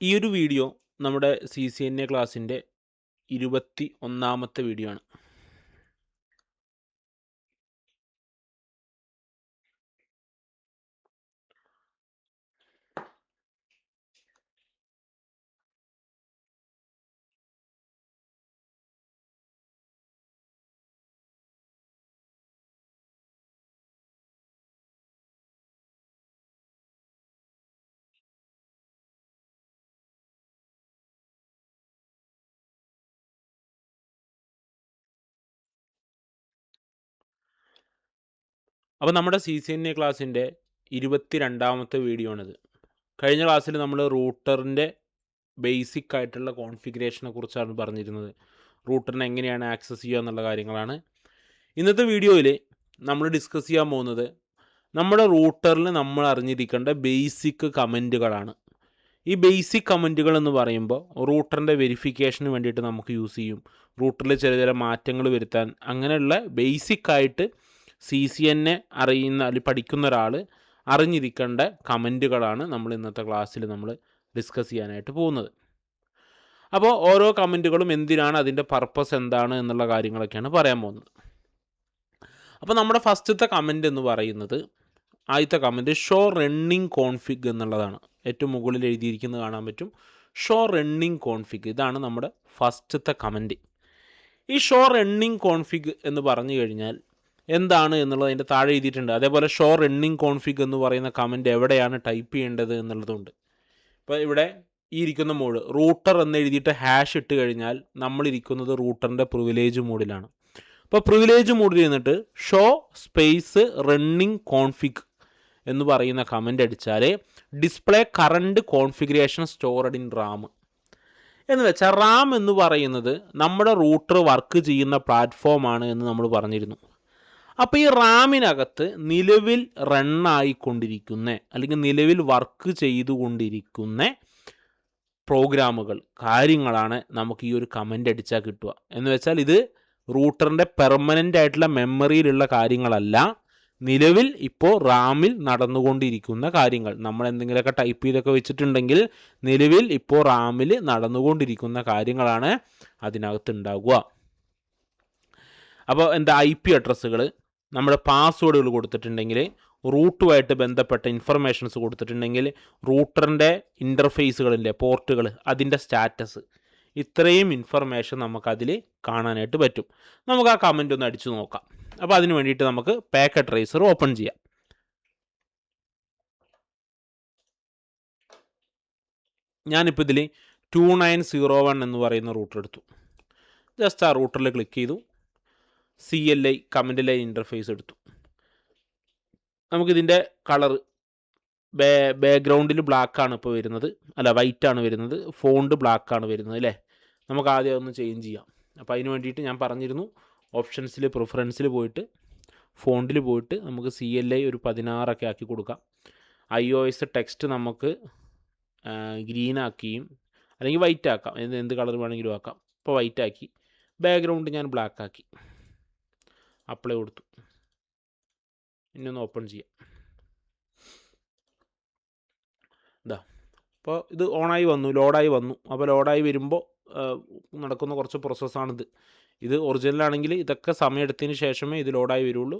ഈ ഒരു വീഡിയോ നമ്മുടെ CCNA ക്ലാസ്സിൻ്റെ 21ാമത്തെ വീഡിയോ ആണ്. അപ്പോൾ നമ്മുടെ CCNA ക്ലാസ്സിൻ്റെ 22ാമത്തെ വീഡിയോ ആണിത്. കഴിഞ്ഞ ക്ലാസ്സിൽ നമ്മൾ റൂട്ടറിൻ്റെ ബേസിക് ആയിട്ടുള്ള കോൺഫിഗറേഷനെ കുറിച്ചാണ് പറഞ്ഞിരുന്നത്. റൂട്ടറിനെ എങ്ങനെയാണ് ആക്സസ് ചെയ്യുക എന്നുള്ള കാര്യങ്ങളാണ്. ഇന്നത്തെ വീഡിയോയിൽ നമ്മൾ ഡിസ്കസ് ചെയ്യാൻ പോകുന്നത് നമ്മുടെ റൂട്ടറിൽ നമ്മൾ അറിഞ്ഞിരിക്കേണ്ട ബേസിക് കമൻറ്റുകളാണ്. ഈ ബേസിക് കമൻറ്റുകൾ എന്ന് പറയുമ്പോൾ റൂട്ടറിൻ്റെ വെരിഫിക്കേഷന് വേണ്ടിയിട്ട് നമുക്ക് യൂസ് ചെയ്യും. റൂട്ടറിൽ ചില മാറ്റങ്ങൾ വരുത്താൻ, അങ്ങനെയുള്ള ബേസിക്കായിട്ട് CCNA അറിയുന്ന അല്ലെങ്കിൽ പഠിക്കുന്ന ഒരാൾ അറിഞ്ഞിരിക്കേണ്ട കമൻറ്റുകളാണ് നമ്മൾ ഇന്നത്തെ ക്ലാസ്സിൽ നമ്മൾ ഡിസ്കസ് ചെയ്യാനായിട്ട് പോകുന്നത്. അപ്പോൾ ഓരോ കമൻറ്റുകളും എന്തിനാണ്, അതിൻ്റെ പർപ്പസ് എന്താണ് എന്നുള്ള കാര്യങ്ങളൊക്കെയാണ് പറയാൻ പോകുന്നത്. അപ്പോൾ നമ്മുടെ ഫസ്റ്റത്തെ കമൻറ്റ് എന്ന് പറയുന്നത്, ആദ്യത്തെ കമൻറ്റ് ഷോ റണ്ണിങ് കോൺഫിഗ് എന്നുള്ളതാണ്. ഏറ്റവും മുകളിൽ എഴുതിയിരിക്കുന്നത് കാണാൻ പറ്റും, ഷോ റണ്ണിങ് കോൺഫിഗ്. ഇതാണ് നമ്മുടെ ഫസ്റ്റത്തെ കമൻറ്റ്. ഈ ഷോ റണ്ണിങ് കോൺഫിഗ് എന്ന് പറഞ്ഞു കഴിഞ്ഞാൽ എന്താണ് എന്നുള്ളത് അതിൻ്റെ താഴെ എഴുതിയിട്ടുണ്ട്. അതേപോലെ ഷോ റണ്ണിങ് കോൺഫിഗ് എന്ന് പറയുന്ന കമൻറ്റ് എവിടെയാണ് ടൈപ്പ് ചെയ്യേണ്ടത് എന്നുള്ളതുണ്ട്. ഇപ്പോൾ ഇവിടെ ഈ ഇരിക്കുന്ന മോഡ് റൂട്ടർ എന്ന് എഴുതിയിട്ട് ഹാഷ് ഇട്ട് കഴിഞ്ഞാൽ നമ്മളിരിക്കുന്നത് റൂട്ടറിൻ്റെ പ്രിവിലേജ് മോഡിലാണ്. അപ്പോൾ പ്രിവിലേജ് മോഡിൽ ഇരുന്നിട്ട് ഷോ സ്പേസ് റണ്ണിങ് കോൺഫിഗ് എന്ന് പറയുന്ന കമൻ്റ് അടിച്ചാൽ display current configuration stored in Ram എന്ന് വെച്ചാൽ, റാം എന്ന് പറയുന്നത് നമ്മുടെ റൂട്ടർ വർക്ക് ചെയ്യുന്ന പ്ലാറ്റ്ഫോമാണ് എന്ന് നമ്മൾ പറഞ്ഞിരുന്നു. അപ്പോൾ ഈ റാമിനകത്ത് നിലവിൽ റണ്ണായിക്കൊണ്ടിരിക്കുന്ന അല്ലെങ്കിൽ നിലവിൽ വർക്ക് ചെയ്തുകൊണ്ടിരിക്കുന്ന പ്രോഗ്രാമുകൾ, കാര്യങ്ങളാണ് നമുക്ക് ഈ ഒരു കമൻ്റ് അടിച്ചാൽ കിട്ടുക. എന്ന് വെച്ചാൽ ഇത് റൂട്ടറിൻ്റെ പെർമനൻ്റ് ആയിട്ടുള്ള മെമ്മറിയിലുള്ള കാര്യങ്ങളല്ല, നിലവിൽ ഇപ്പോൾ റാമിൽ നടന്നുകൊണ്ടിരിക്കുന്ന കാര്യങ്ങൾ. നമ്മൾ എന്തെങ്കിലുമൊക്കെ ടൈപ്പ് ചെയ്തൊക്കെ വെച്ചിട്ടുണ്ടെങ്കിൽ നിലവിൽ ഇപ്പോൾ റാമിൽ നടന്നുകൊണ്ടിരിക്കുന്ന കാര്യങ്ങളാണ് അതിനകത്ത് ഉണ്ടാകുക. അപ്പോൾ എന്താ, IP അഡ്രസ്സുകൾ, നമ്മുടെ പാസ്വേഡുകൾ കൊടുത്തിട്ടുണ്ടെങ്കിൽ, റൂട്ടുമായിട്ട് ബന്ധപ്പെട്ട ഇൻഫർമേഷൻസ് കൊടുത്തിട്ടുണ്ടെങ്കിൽ, റൂട്ടറിൻ്റെ ഇൻ്റർഫേസുകളിൻ്റെ പോർട്ടുകൾ, അതിൻ്റെ സ്റ്റാറ്റസ്, ഇത്രയും ഇൻഫർമേഷൻ നമുക്കതിൽ കാണാനായിട്ട് പറ്റും. നമുക്ക് ആ കമൻ്റ് ഒന്ന് അടിച്ചു നോക്കാം. അപ്പോൾ അതിന് വേണ്ടിയിട്ട് നമുക്ക് പാക്കറ്റ് ട്രേസർ ഓപ്പൺ ചെയ്യാം. ഞാനിപ്പോൾ ഇതിൽ 2901 എന്ന് പറയുന്ന റൂട്ടർ എടുത്തു. ജസ്റ്റ് ആ റൂട്ടറിൽ ക്ലിക്ക് ചെയ്തു, CLI കമൻറ്റ് ലൈൻ ഇൻ്റർഫേസ് എടുത്തു. നമുക്കിതിൻ്റെ കളർ ബാക്ക്ഗ്രൗണ്ടിൽ ബ്ലാക്കാണ് ഇപ്പോൾ വരുന്നത്, അല്ല വൈറ്റാണ് വരുന്നത്, ഫോണ്ട് ബ്ലാക്കാണ് വരുന്നത് അല്ലേ. നമുക്ക് ആദ്യം അതൊന്ന് ചേഞ്ച് ചെയ്യാം. അപ്പോൾ അതിന് വേണ്ടിയിട്ട് ഞാൻ പറഞ്ഞിരുന്നു, ഓപ്ഷൻസിൽ പ്രിഫറൻസിൽ പോയിട്ട് ഫോണ്ടിൽ പോയിട്ട് നമുക്ക് CLI ഒരു 16 ആക്കി കൊടുക്കാം. iOS ടെക്സ്റ്റ് നമുക്ക് ഗ്രീനാക്കിയും അല്ലെങ്കിൽ വൈറ്റ് ആക്കാം, എന്ത് കളർ വേണമെങ്കിലും ആക്കാം. ഇപ്പോൾ വൈറ്റ് ആക്കി, ബാക്ക്ഗ്രൗണ്ട് ഞാൻ ബ്ലാക്ക് ആക്കി, അപ്ലൈ കൊടുത്തു. ഇനി ഒന്ന് ഓപ്പൺ ചെയ്യാം. ഇതാ അപ്പോൾ ഇത് ഓണായി വന്നു, ലോഡായി വന്നു. അപ്പോൾ ലോഡായി വരുമ്പോൾ നടക്കുന്ന കുറച്ച് പ്രോസസ്സാണിത്. ഇത് ഒറിജിനലാണെങ്കിൽ ഇതൊക്കെ സമയമെടുത്തതിന് ശേഷമേ ഇത് ലോഡായി വരുള്ളൂ.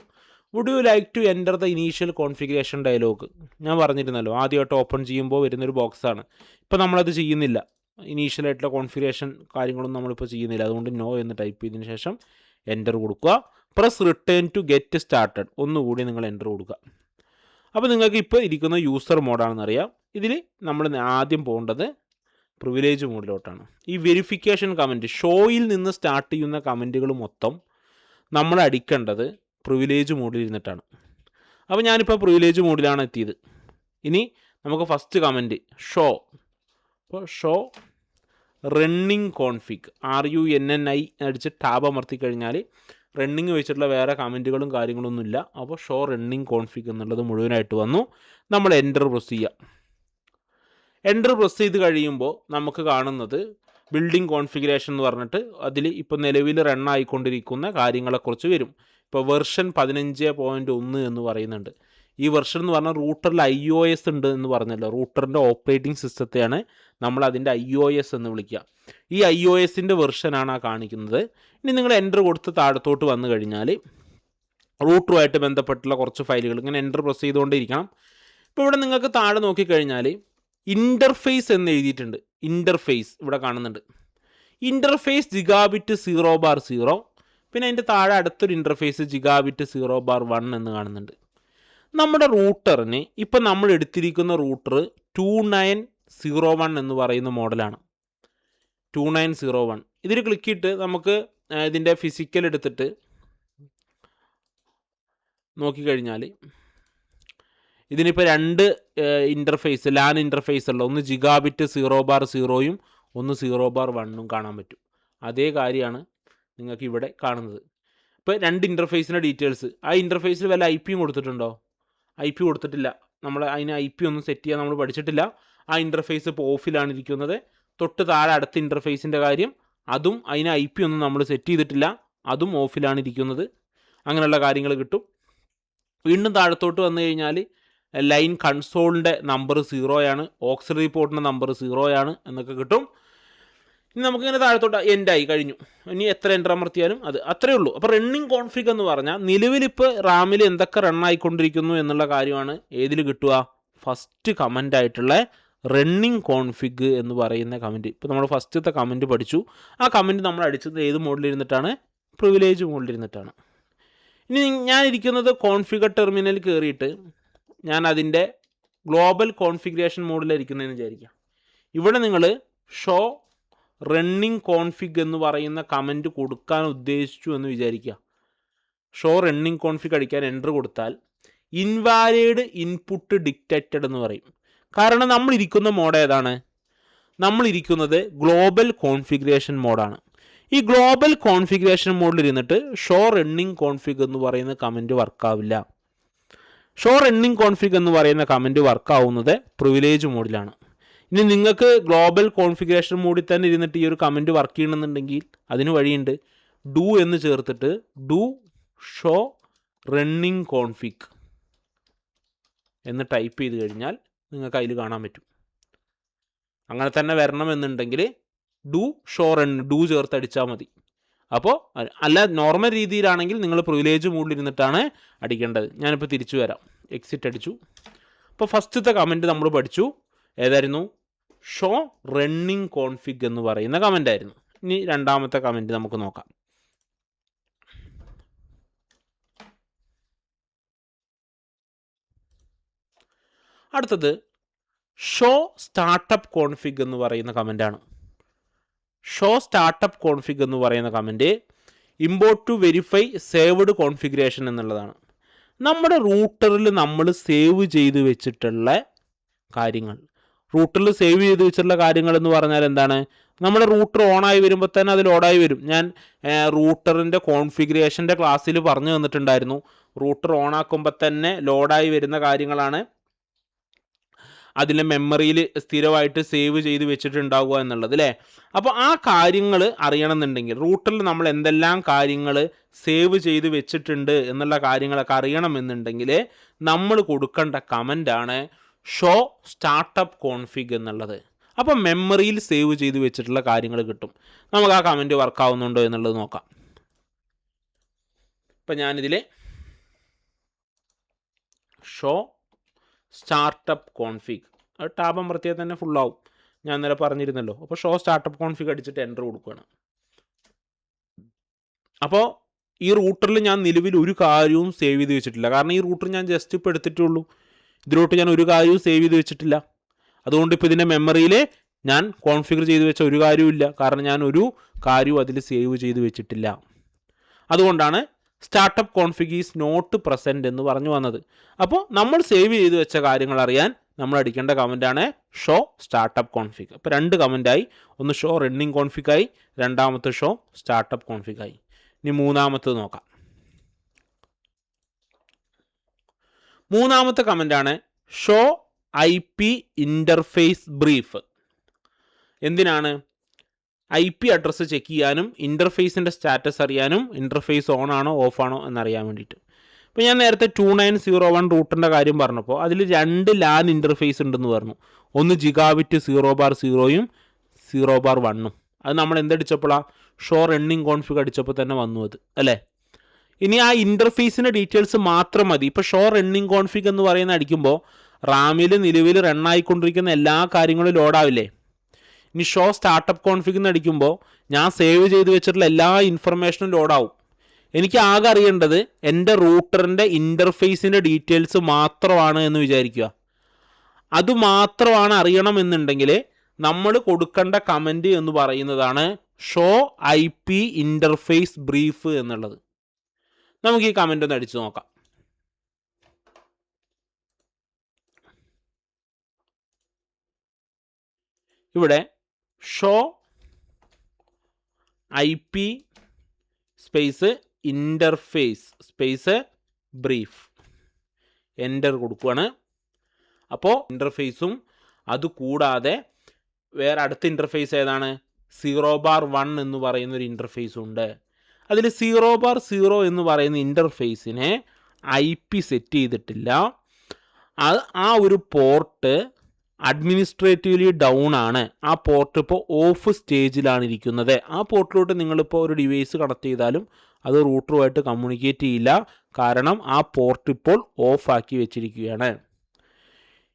Would you like to enter the initial configuration dialog? ഞാൻ പറഞ്ഞിരുന്നല്ലോ, ആദ്യമായിട്ട് ഓപ്പൺ ചെയ്യുമ്പോൾ വരുന്നൊരു ബോക്സാണ്. ഇപ്പോൾ നമ്മളത് ചെയ്യുന്നില്ല, ഇനീഷ്യലായിട്ടുള്ള കോൺഫിഗറേഷൻ കാര്യങ്ങളൊന്നും നമ്മളിപ്പോൾ ചെയ്യുന്നില്ല. അതുകൊണ്ട് നോ എന്ന് ടൈപ്പ് ചെയ്തതിന് ശേഷം എൻ്റർ കൊടുക്കുക. Press return to get started, ഒന്നുകൂടി നിങ്ങൾ എൻ്റർ കൊടുക്കുക. അപ്പോൾ നിങ്ങൾക്ക് ഇപ്പോൾ ഇരിക്കുന്ന യൂസർ മോഡാണെന്നറിയാം. ഇതിൽ നമ്മൾ ആദ്യം പോകേണ്ടത് പ്രിവിലേജ് മോഡിലോട്ടാണ്. ഈ വെരിഫിക്കേഷൻ കമൻറ്റ്, ഷോയിൽ നിന്ന് സ്റ്റാർട്ട് ചെയ്യുന്ന കമൻറ്റുകൾ മൊത്തം നമ്മൾ അടിക്കേണ്ടത് പ്രിവിലേജ് മോഡിൽ ഇരുന്നിട്ടാണ്. അപ്പോൾ ഞാനിപ്പോൾ പ്രിവിലേജ് മോഡിലാണ് എത്തിയത്. ഇനി നമുക്ക് ഫസ്റ്റ് കമൻറ്റ് ഷോ, അപ്പോൾ ഷോ റണ്ണിങ് കോൺഫിഗ്, RUNNI അടിച്ച് ടാബ് അമർത്തി കഴിഞ്ഞാൽ റണ്ണിങ് വെച്ചിട്ടുള്ള വേറെ കമൻറ്റുകളും കാര്യങ്ങളൊന്നുമില്ല. അപ്പോൾ ഷോ റണ്ണിങ് കോൺഫിഗ് എന്നുള്ളത് മുഴുവനായിട്ട് വന്നു. നമ്മൾ എൻ്റർ പ്രസ് ചെയ്യുക. എൻ്റർ പ്രസ് ചെയ്ത് കഴിയുമ്പോൾ നമുക്ക് കാണുന്നത് ബിൽഡിംഗ് കോൺഫിഗറേഷൻ എന്ന് പറഞ്ഞിട്ട് അതിൽ ഇപ്പോൾ നിലവിൽ റണ്ണായിക്കൊണ്ടിരിക്കുന്ന കാര്യങ്ങളെക്കുറിച്ച് വരും. ഇപ്പോൾ വെർഷൻ 15.1 എന്ന് പറയുന്നുണ്ട്. ഈ വെർഷൻ എന്ന് പറഞ്ഞാൽ റൂട്ടറിൽ iOS ഉണ്ട് എന്ന് പറഞ്ഞല്ലോ. റൂട്ടറിൻ്റെ ഓപ്പറേറ്റിംഗ് സിസ്റ്റത്തെയാണ് നമ്മൾ അതിൻ്റെ iOS എന്ന് വിളിക്കുക. ഈ iOSൻ്റെ വെർഷനാണ് ആ കാണിക്കുന്നത്. ഇനി നിങ്ങൾ എൻ്റർ കൊടുത്ത് താഴത്തോട്ട് വന്നു കഴിഞ്ഞാൽ റൂട്ടറുമായിട്ട് ബന്ധപ്പെട്ടുള്ള കുറച്ച് ഫയലുകൾ ഇങ്ങനെ എൻ്റർ പ്രസ് ചെയ്തുകൊണ്ടിരിക്കണം. ഇപ്പോൾ ഇവിടെ നിങ്ങൾക്ക് താഴെ നോക്കിക്കഴിഞ്ഞാൽ ഇൻ്റർഫേസ് എന്ന് എഴുതിയിട്ടുണ്ട്. ഇൻ്റർഫേസ് ഇവിടെ കാണുന്നുണ്ട്. ഇൻ്റർഫേസ് ജിഗാബിറ്റ് 0/0, പിന്നെ അതിൻ്റെ താഴെ അടുത്തൊരു ഇൻ്റർഫേസ് ജിഗാബിറ്റ് 0/1 എന്ന് കാണുന്നുണ്ട്. നമ്മുടെ റൂട്ടറിന് ഇപ്പം നമ്മൾ എടുത്തിരിക്കുന്ന റൂട്ടർ 2901 എന്ന് പറയുന്ന മോഡലാണ്. 2901 ഇതിൽ ക്ലിക്ക് ചെയ്തിട്ട് നമുക്ക് ഇതിൻ്റെ ഫിസിക്കൽ എടുത്തിട്ട് നോക്കിക്കഴിഞ്ഞാൽ ഇതിനിപ്പോൾ രണ്ട് ഇൻ്റർഫേസ് ലാൻ ഇൻ്റർഫേസ് ഉള്ള, ഒന്ന് ജിഗാബിറ്റ് 0/0യും ഒന്ന് 0/1ഉം കാണാൻ പറ്റും. അതേ കാര്യമാണ് നിങ്ങൾക്ക് ഇവിടെ കാണുന്നത്. ഇപ്പോൾ രണ്ട് ഇൻ്റർഫേസിൻ്റെ ഡീറ്റെയിൽസ്, ആ ഇൻ്റർഫേസിൽ വല്ല IP കൊടുത്തിട്ടുണ്ടോ? IP കൊടുത്തിട്ടില്ല. നമ്മൾ അതിന് IP ഒന്നും സെറ്റ് ചെയ്യാൻ നമ്മൾ പഠിച്ചിട്ടില്ല. ആ ഇൻ്റർഫേസ് ഇപ്പോൾ ഓഫിലാണ് ഇരിക്കുന്നത്. തൊട്ട് താഴെ അടുത്ത ഇൻ്റർഫേസിൻ്റെ കാര്യം, അതും അതിന് IP ഒന്നും നമ്മൾ സെറ്റ് ചെയ്തിട്ടില്ല, അതും ഓഫിലാണ് ഇരിക്കുന്നത്. അങ്ങനെയുള്ള കാര്യങ്ങൾ കിട്ടും. വീണ്ടും താഴത്തോട്ട് വന്നു കഴിഞ്ഞാൽ ലൈൻ കൺസോളിൻ്റെ നമ്പർ 0 ഓക്സിലറി പോർട്ടിൻ്റെ നമ്പർ 0 എന്നൊക്കെ കിട്ടും. ഇനി നമുക്കിങ്ങനെ താഴത്തോട്ട് എൻഡായി കഴിഞ്ഞു. ഇനി എത്ര എൻ്റർ അമർത്തിയാലും അത് അത്രയേ ഉള്ളൂ. അപ്പോൾ റണ്ണിങ് കോൺഫിഗ് എന്ന് പറഞ്ഞാൽ നിലവിലിപ്പോൾ റാമിൽ എന്തൊക്കെ റണ്ണായിക്കൊണ്ടിരിക്കുന്നു എന്നുള്ള കാര്യമാണ് ഏതിൽ കിട്ടുക? ഫസ്റ്റ് കമൻ്റ് ആയിട്ടുള്ള റണ്ണിങ് കോൺഫിഗ് എന്ന് പറയുന്ന കമൻറ്റ്. ഇപ്പോൾ നമ്മൾ ഫസ്റ്റത്തെ കമൻറ്റ് പഠിച്ചു. ആ കമൻറ്റ് നമ്മൾ അടിച്ചത് ഏത് മോഡിലിരുന്നിട്ടാണ്? പ്രിവിലേജ് മോഡിലിരുന്നിട്ടാണ്. ഇനി ഞാൻ ഇരിക്കുന്നത് കോൺഫിഗർ ടെർമിനൽ കയറിയിട്ട് ഞാൻ അതിൻ്റെ ഗ്ലോബൽ കോൺഫിഗറേഷൻ മോഡിലായിരിക്കുന്നതെന്ന് വിചാരിക്കാം. ഇവിടെ നിങ്ങൾ ഷോ റണ്ണിങ് കോൺഫിഗ് എന്ന് പറയുന്ന കമൻറ്റ് കൊടുക്കാൻ ഉദ്ദേശിച്ചു എന്ന് വിചാരിക്കുക. ഷോ റണ്ണിങ് കോൺഫിഗ് അടിക്കാൻ എൻ്റർ കൊടുത്താൽ ഇൻവാലിഡ് ഇൻപുട്ട് ഡിക്റ്റേറ്റഡ് എന്ന് പറയും. കാരണം നമ്മളിരിക്കുന്ന മോഡ് ഏതാണ്? നമ്മളിരിക്കുന്നത് ഗ്ലോബൽ കോൺഫിഗറേഷൻ മോഡാണ്. ഈ ഗ്ലോബൽ കോൺഫിഗറേഷൻ മോഡിൽ ഇരുന്നിട്ട് ഷോ റണ്ണിങ് കോൺഫിഗ് എന്ന് പറയുന്ന കമൻറ്റ് വർക്കാവില്ല. ഷോ റണ്ണിങ് കോൺഫിഗ് എന്ന് പറയുന്ന കമൻറ്റ് വർക്കാവുന്നത് പ്രിവിലേജ് മോഡിലാണ്. ഇനി നിങ്ങൾക്ക് ഗ്ലോബൽ കോൺഫിഗറേഷൻ മോഡിൽ തന്നെ ഇരുന്നിട്ട് ഈ ഒരു കമൻറ്റ് വർക്ക് ചെയ്യണമെന്നുണ്ടെങ്കിൽ അതിന് വഴിയുണ്ട്. ഡു എന്ന് ചേർത്തിട്ട് ഡു ഷോ റണ്ണിങ് കോൺഫിഗ് എന്ന് ടൈപ്പ് ചെയ്ത് കഴിഞ്ഞാൽ നിങ്ങൾക്ക് അതിൽ കാണാൻ പറ്റും. അങ്ങനെ തന്നെ വരണമെന്നുണ്ടെങ്കിൽ ഡു ഷോ റൺ ഡു ചേർത്തടിച്ചാൽ മതി. അപ്പോൾ അല്ല നോർമൽ രീതിയിലാണെങ്കിൽ നിങ്ങൾ പ്രിവിലേജ് മോഡിലിരുന്നിട്ടാണ് അടിക്കേണ്ടത്. ഞാനിപ്പോൾ തിരിച്ചു വരാം. എക്സിറ്റ് അടിച്ചു. അപ്പോൾ ഫസ്റ്റത്തെ കമൻറ്റ് നമ്മൾ പഠിച്ചു. ഏതായിരുന്നു? ഷോ റണ്ണിങ് കോൺഫിഗ് എന്ന് പറയുന്ന കമൻ്റ് ആയിരുന്നു. ഇനി രണ്ടാമത്തെ കമൻറ്റ് നമുക്ക് നോക്കാം. അടുത്തത് ഷോ സ്റ്റാർട്ടപ്പ് കോൺഫിഗ് എന്ന് പറയുന്ന കമൻ്റാണ്. ഷോ സ്റ്റാർട്ടപ്പ് കോൺഫിഗ് എന്ന് പറയുന്ന comment import to verify saved configuration എന്നുള്ളതാണ്. നമ്മുടെ റൂട്ടറിൽ നമ്മൾ സേവ് ചെയ്ത് വെച്ചിട്ടുള്ള കാര്യങ്ങൾ, റൂട്ടറിൽ സേവ് ചെയ്ത് വെച്ചിട്ടുള്ള കാര്യങ്ങൾ എന്ന് പറഞ്ഞാൽ എന്താണ്? നമ്മുടെ റൂട്ടർ ഓണായി വരുമ്പോൾ തന്നെ അത് ലോഡായി വരും. ഞാൻ റൂട്ടറിൻ്റെ കോൺഫിഗറേഷൻ്റെ ക്ലാസ്സിൽ പറഞ്ഞു തന്നിട്ടുണ്ടായിരുന്നു. റൂട്ടർ ഓണാക്കുമ്പോൾ തന്നെ ലോഡായി വരുന്ന കാര്യങ്ങളാണ് അതിലെ മെമ്മറിയിൽ സ്ഥിരമായിട്ട് സേവ് ചെയ്ത് വെച്ചിട്ടുണ്ടാവുക എന്നുള്ളത് അല്ലേ. അപ്പോൾ ആ കാര്യങ്ങൾ അറിയണമെന്നുണ്ടെങ്കിൽ റൂട്ടറിൽ നമ്മൾ എന്തെല്ലാം കാര്യങ്ങൾ സേവ് ചെയ്ത് വെച്ചിട്ടുണ്ട് എന്നുള്ള കാര്യങ്ങളൊക്കെ അറിയണമെന്നുണ്ടെങ്കിൽ നമ്മൾ കൊടുക്കേണ്ട കമൻ്റാണ് ഷോ സ്റ്റാർട്ടപ്പ് കോൺഫിഗ് എന്നുള്ളത്. അപ്പോൾ മെമ്മറിയിൽ സേവ് ചെയ്ത് വെച്ചിട്ടുള്ള കാര്യങ്ങൾ കിട്ടും. നമുക്ക് ആ കമൻറ്റ് വർക്കാവുന്നുണ്ടോ എന്നുള്ളത് നോക്കാം. ഇപ്പം ഞാനിതിൽ ഷോ സ്റ്റാർട്ടപ്പ് കോൺഫിഗ് ടാബ് അമർത്തിയാൽ തന്നെ ഫുള്ളാവും. ഞാൻ ഇന്നലെ പറഞ്ഞിരുന്നല്ലോ. അപ്പോൾ ഷോ സ്റ്റാർട്ടപ്പ് കോൺഫിഗ് അടിച്ചിട്ട് എൻ്റർ കൊടുക്കുകയാണ്. അപ്പോൾ ഈ റൂട്ടറിൽ ഞാൻ നിലവിൽ ഒരു കാര്യവും സേവ് ചെയ്ത് വെച്ചിട്ടില്ല. കാരണം ഈ റൂട്ടർ ഞാൻ ജസ്റ്റ് ഇപ്പോൾ എടുത്തിട്ടുള്ളൂ. ഇതിലോട്ട് ഞാൻ ഒരു കാര്യവും സേവ് ചെയ്ത് വെച്ചിട്ടില്ല. അതുകൊണ്ട് ഇപ്പോൾ ഇതിൻ്റെ മെമ്മറിയിൽ ഞാൻ കോൺഫിഗർ ചെയ്ത് വെച്ച ഒരു കാര്യവുമില്ല. കാരണം ഞാൻ ഒരു കാര്യവും അതിൽ സേവ് ചെയ്ത് വെച്ചിട്ടില്ല. അതുകൊണ്ടാണ് startup config is not present എന്ന് പറഞ്ഞു വന്നത്. അപ്പോൾ നമ്മൾ സേവ് ചെയ്ത് വെച്ച കാര്യങ്ങൾ അറിയാൻ നമ്മൾ അടിക്കേണ്ട കമൻറ്റാണ് ഷോ സ്റ്റാർട്ടപ്പ് കോൺഫിഗ്. അപ്പോൾ രണ്ട് കമൻറ്റായി. ഒന്ന് ഷോ റണ്ണിങ് കോൺഫിഗായി, രണ്ടാമത്തെ ഷോ സ്റ്റാർട്ടപ്പ് കോൺഫിഗായി. ഇനി മൂന്നാമത്തത് നോക്കാം. മൂന്നാമത്തെ കമൻറ്റാണ് ഷോ IP ഇൻ്റർഫേസ് ബ്രീഫ്. എന്തിനാണ്? IP അഡ്രസ്സ് ചെക്ക് ചെയ്യാനും ഇൻ്റർഫേസിൻ്റെ സ്റ്റാറ്റസ് അറിയാനും ഇൻ്റർഫേസ് ഓൺ ആണോ ഓഫ് ആണോ എന്നറിയാൻ വേണ്ടിയിട്ട്. ഇപ്പോൾ ഞാൻ നേരത്തെ 2901 റൂട്ടറിൻ്റെ കാര്യം പറഞ്ഞപ്പോൾ അതിൽ 2 ലാൻ ഇൻ്റർഫേസ് ഉണ്ടെന്ന് പറഞ്ഞു. ഒന്ന് ജിഗാബിറ്റ് 0/0യും 0/1ഉം. അത് നമ്മൾ എന്തടിച്ചപ്പോഴാണ് ഷോ റണ്ണിങ് കോൺഫിഗ് അടിച്ചപ്പോൾ തന്നെ വന്നു അത്, അല്ലേ? ഇനി ആ ഇൻ്റർഫേസിൻ്റെ ഡീറ്റെയിൽസ് മാത്രം മതി. ഇപ്പോൾ ഷോ റണ്ണിങ് കോൺഫിഗ് എന്ന് പറയുന്ന അടിക്കുമ്പോൾ റാമിൽ നിലവിൽ റണ്ണായിക്കൊണ്ടിരിക്കുന്ന എല്ലാ കാര്യങ്ങളും ലോഡാവില്ലേ? ഇനി ഷോ സ്റ്റാർട്ടപ്പ് കോൺഫിഗ് എന്ന് അടിക്കുമ്പോൾ ഞാൻ സേവ് ചെയ്ത് വെച്ചിട്ടുള്ള എല്ലാ ഇൻഫർമേഷനും ലോഡാവും. എനിക്ക് ആകെ അറിയേണ്ടത് എൻ്റെ റൂട്ടറിൻ്റെ ഇൻ്റർഫേസിൻ്റെ ഡീറ്റെയിൽസ് മാത്രമാണ് എന്ന് വിചാരിക്കുക. അതുമാത്രമാണ് അറിയണമെന്നുണ്ടെങ്കിൽ നമ്മൾ കൊടുക്കേണ്ട കമൻറ്റ് എന്ന് പറയുന്നതാണ് ഷോ IP ഇൻ്റർഫേസ് ബ്രീഫ് എന്നുള്ളത്. നമുക്ക് ഈ കമൻ്റ് ഒന്ന് അടിച്ചു നോക്കാം. ഇവിടെ show IP space interface space brief enter കൊടുക്കുകയാണ്. അപ്പോൾ ഇൻ്റർഫേസും അതുകൂടാതെ വേറെ അടുത്ത ഇൻ്റർഫേസ് ഏതാണ്? 0/1 എന്ന് പറയുന്നൊരു ഇൻ്റർഫേസും ഉണ്ട്. അതിൽ 0/0 എന്ന് പറയുന്ന ഇൻ്റർഫേസിനെ IP സെറ്റ് ചെയ്തിട്ടില്ല. ആ ഒരു പോർട്ട് അഡ്മിനിസ്ട്രേറ്റീവ്ലി ഡൗൺ ആണ്. ആ പോർട്ട് ഇപ്പോൾ ഓഫ് സ്റ്റേജിലാണ് ഇരിക്കുന്നത്. ആ പോർട്ടിലോട്ട് നിങ്ങളിപ്പോൾ ഒരു ഡിവൈസ് കണക്ട് ചെയ്താലും അത് റൂട്ടറുമായിട്ട് കമ്മ്യൂണിക്കേറ്റ് ചെയ്യില്ല. കാരണം ആ പോർട്ട് ഇപ്പോൾ ഓഫാക്കി വെച്ചിരിക്കുകയാണ്.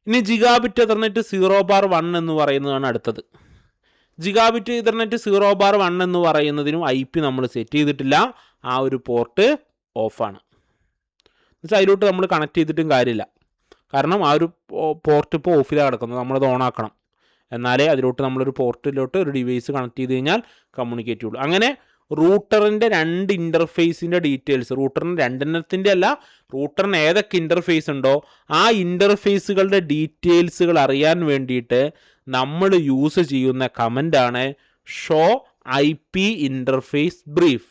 ഇനി ജിഗാബിറ്റ് ഇഥർനെറ്റ് 0/1 എന്ന് പറയുന്നതാണ് അടുത്തത്. ജിഗാബിറ്റ് ഇഥർനെറ്റ് 0/1 എന്ന് പറയുന്നതിനും IP നമ്മൾ സെറ്റ് ചെയ്തിട്ടില്ല. ആ ഒരു പോർട്ട് ഓഫാണ്. എന്നുവെച്ചാൽ അതിലോട്ട് നമ്മൾ കണക്ട് ചെയ്തിട്ടും കാര്യമില്ല. കാരണം ആ ഒരു പോർട്ട് ഇപ്പോൾ ഓഫിലാണ് കിടക്കുന്നത്. നമ്മളത് ഓണാക്കണം. എന്നാലേ അതിലോട്ട് നമ്മളൊരു പോർട്ടിലോട്ട് ഒരു ഡിവൈസ് കണക്ട് ചെയ്ത് കഴിഞ്ഞാൽ കമ്മ്യൂണിക്കേറ്റ് ചെയ്യുള്ളൂ. അങ്ങനെ റൂട്ടറിൻ്റെ 2 ഇൻ്റർഫേസിൻ്റെ ഡീറ്റെയിൽസ്, റൂട്ടറിന് 2 അല്ല, റൂട്ടറിന് ഏതൊക്കെ ഇൻ്റർഫേസ് ഉണ്ടോ ആ ഇൻ്റർഫേസുകളുടെ ഡീറ്റെയിൽസുകൾ അറിയാൻ വേണ്ടിയിട്ട് നമ്മൾ യൂസ് ചെയ്യുന്ന കമൻ്റാണ് ഷോ IP ഇൻ്റർഫേസ് ബ്രീഫ്.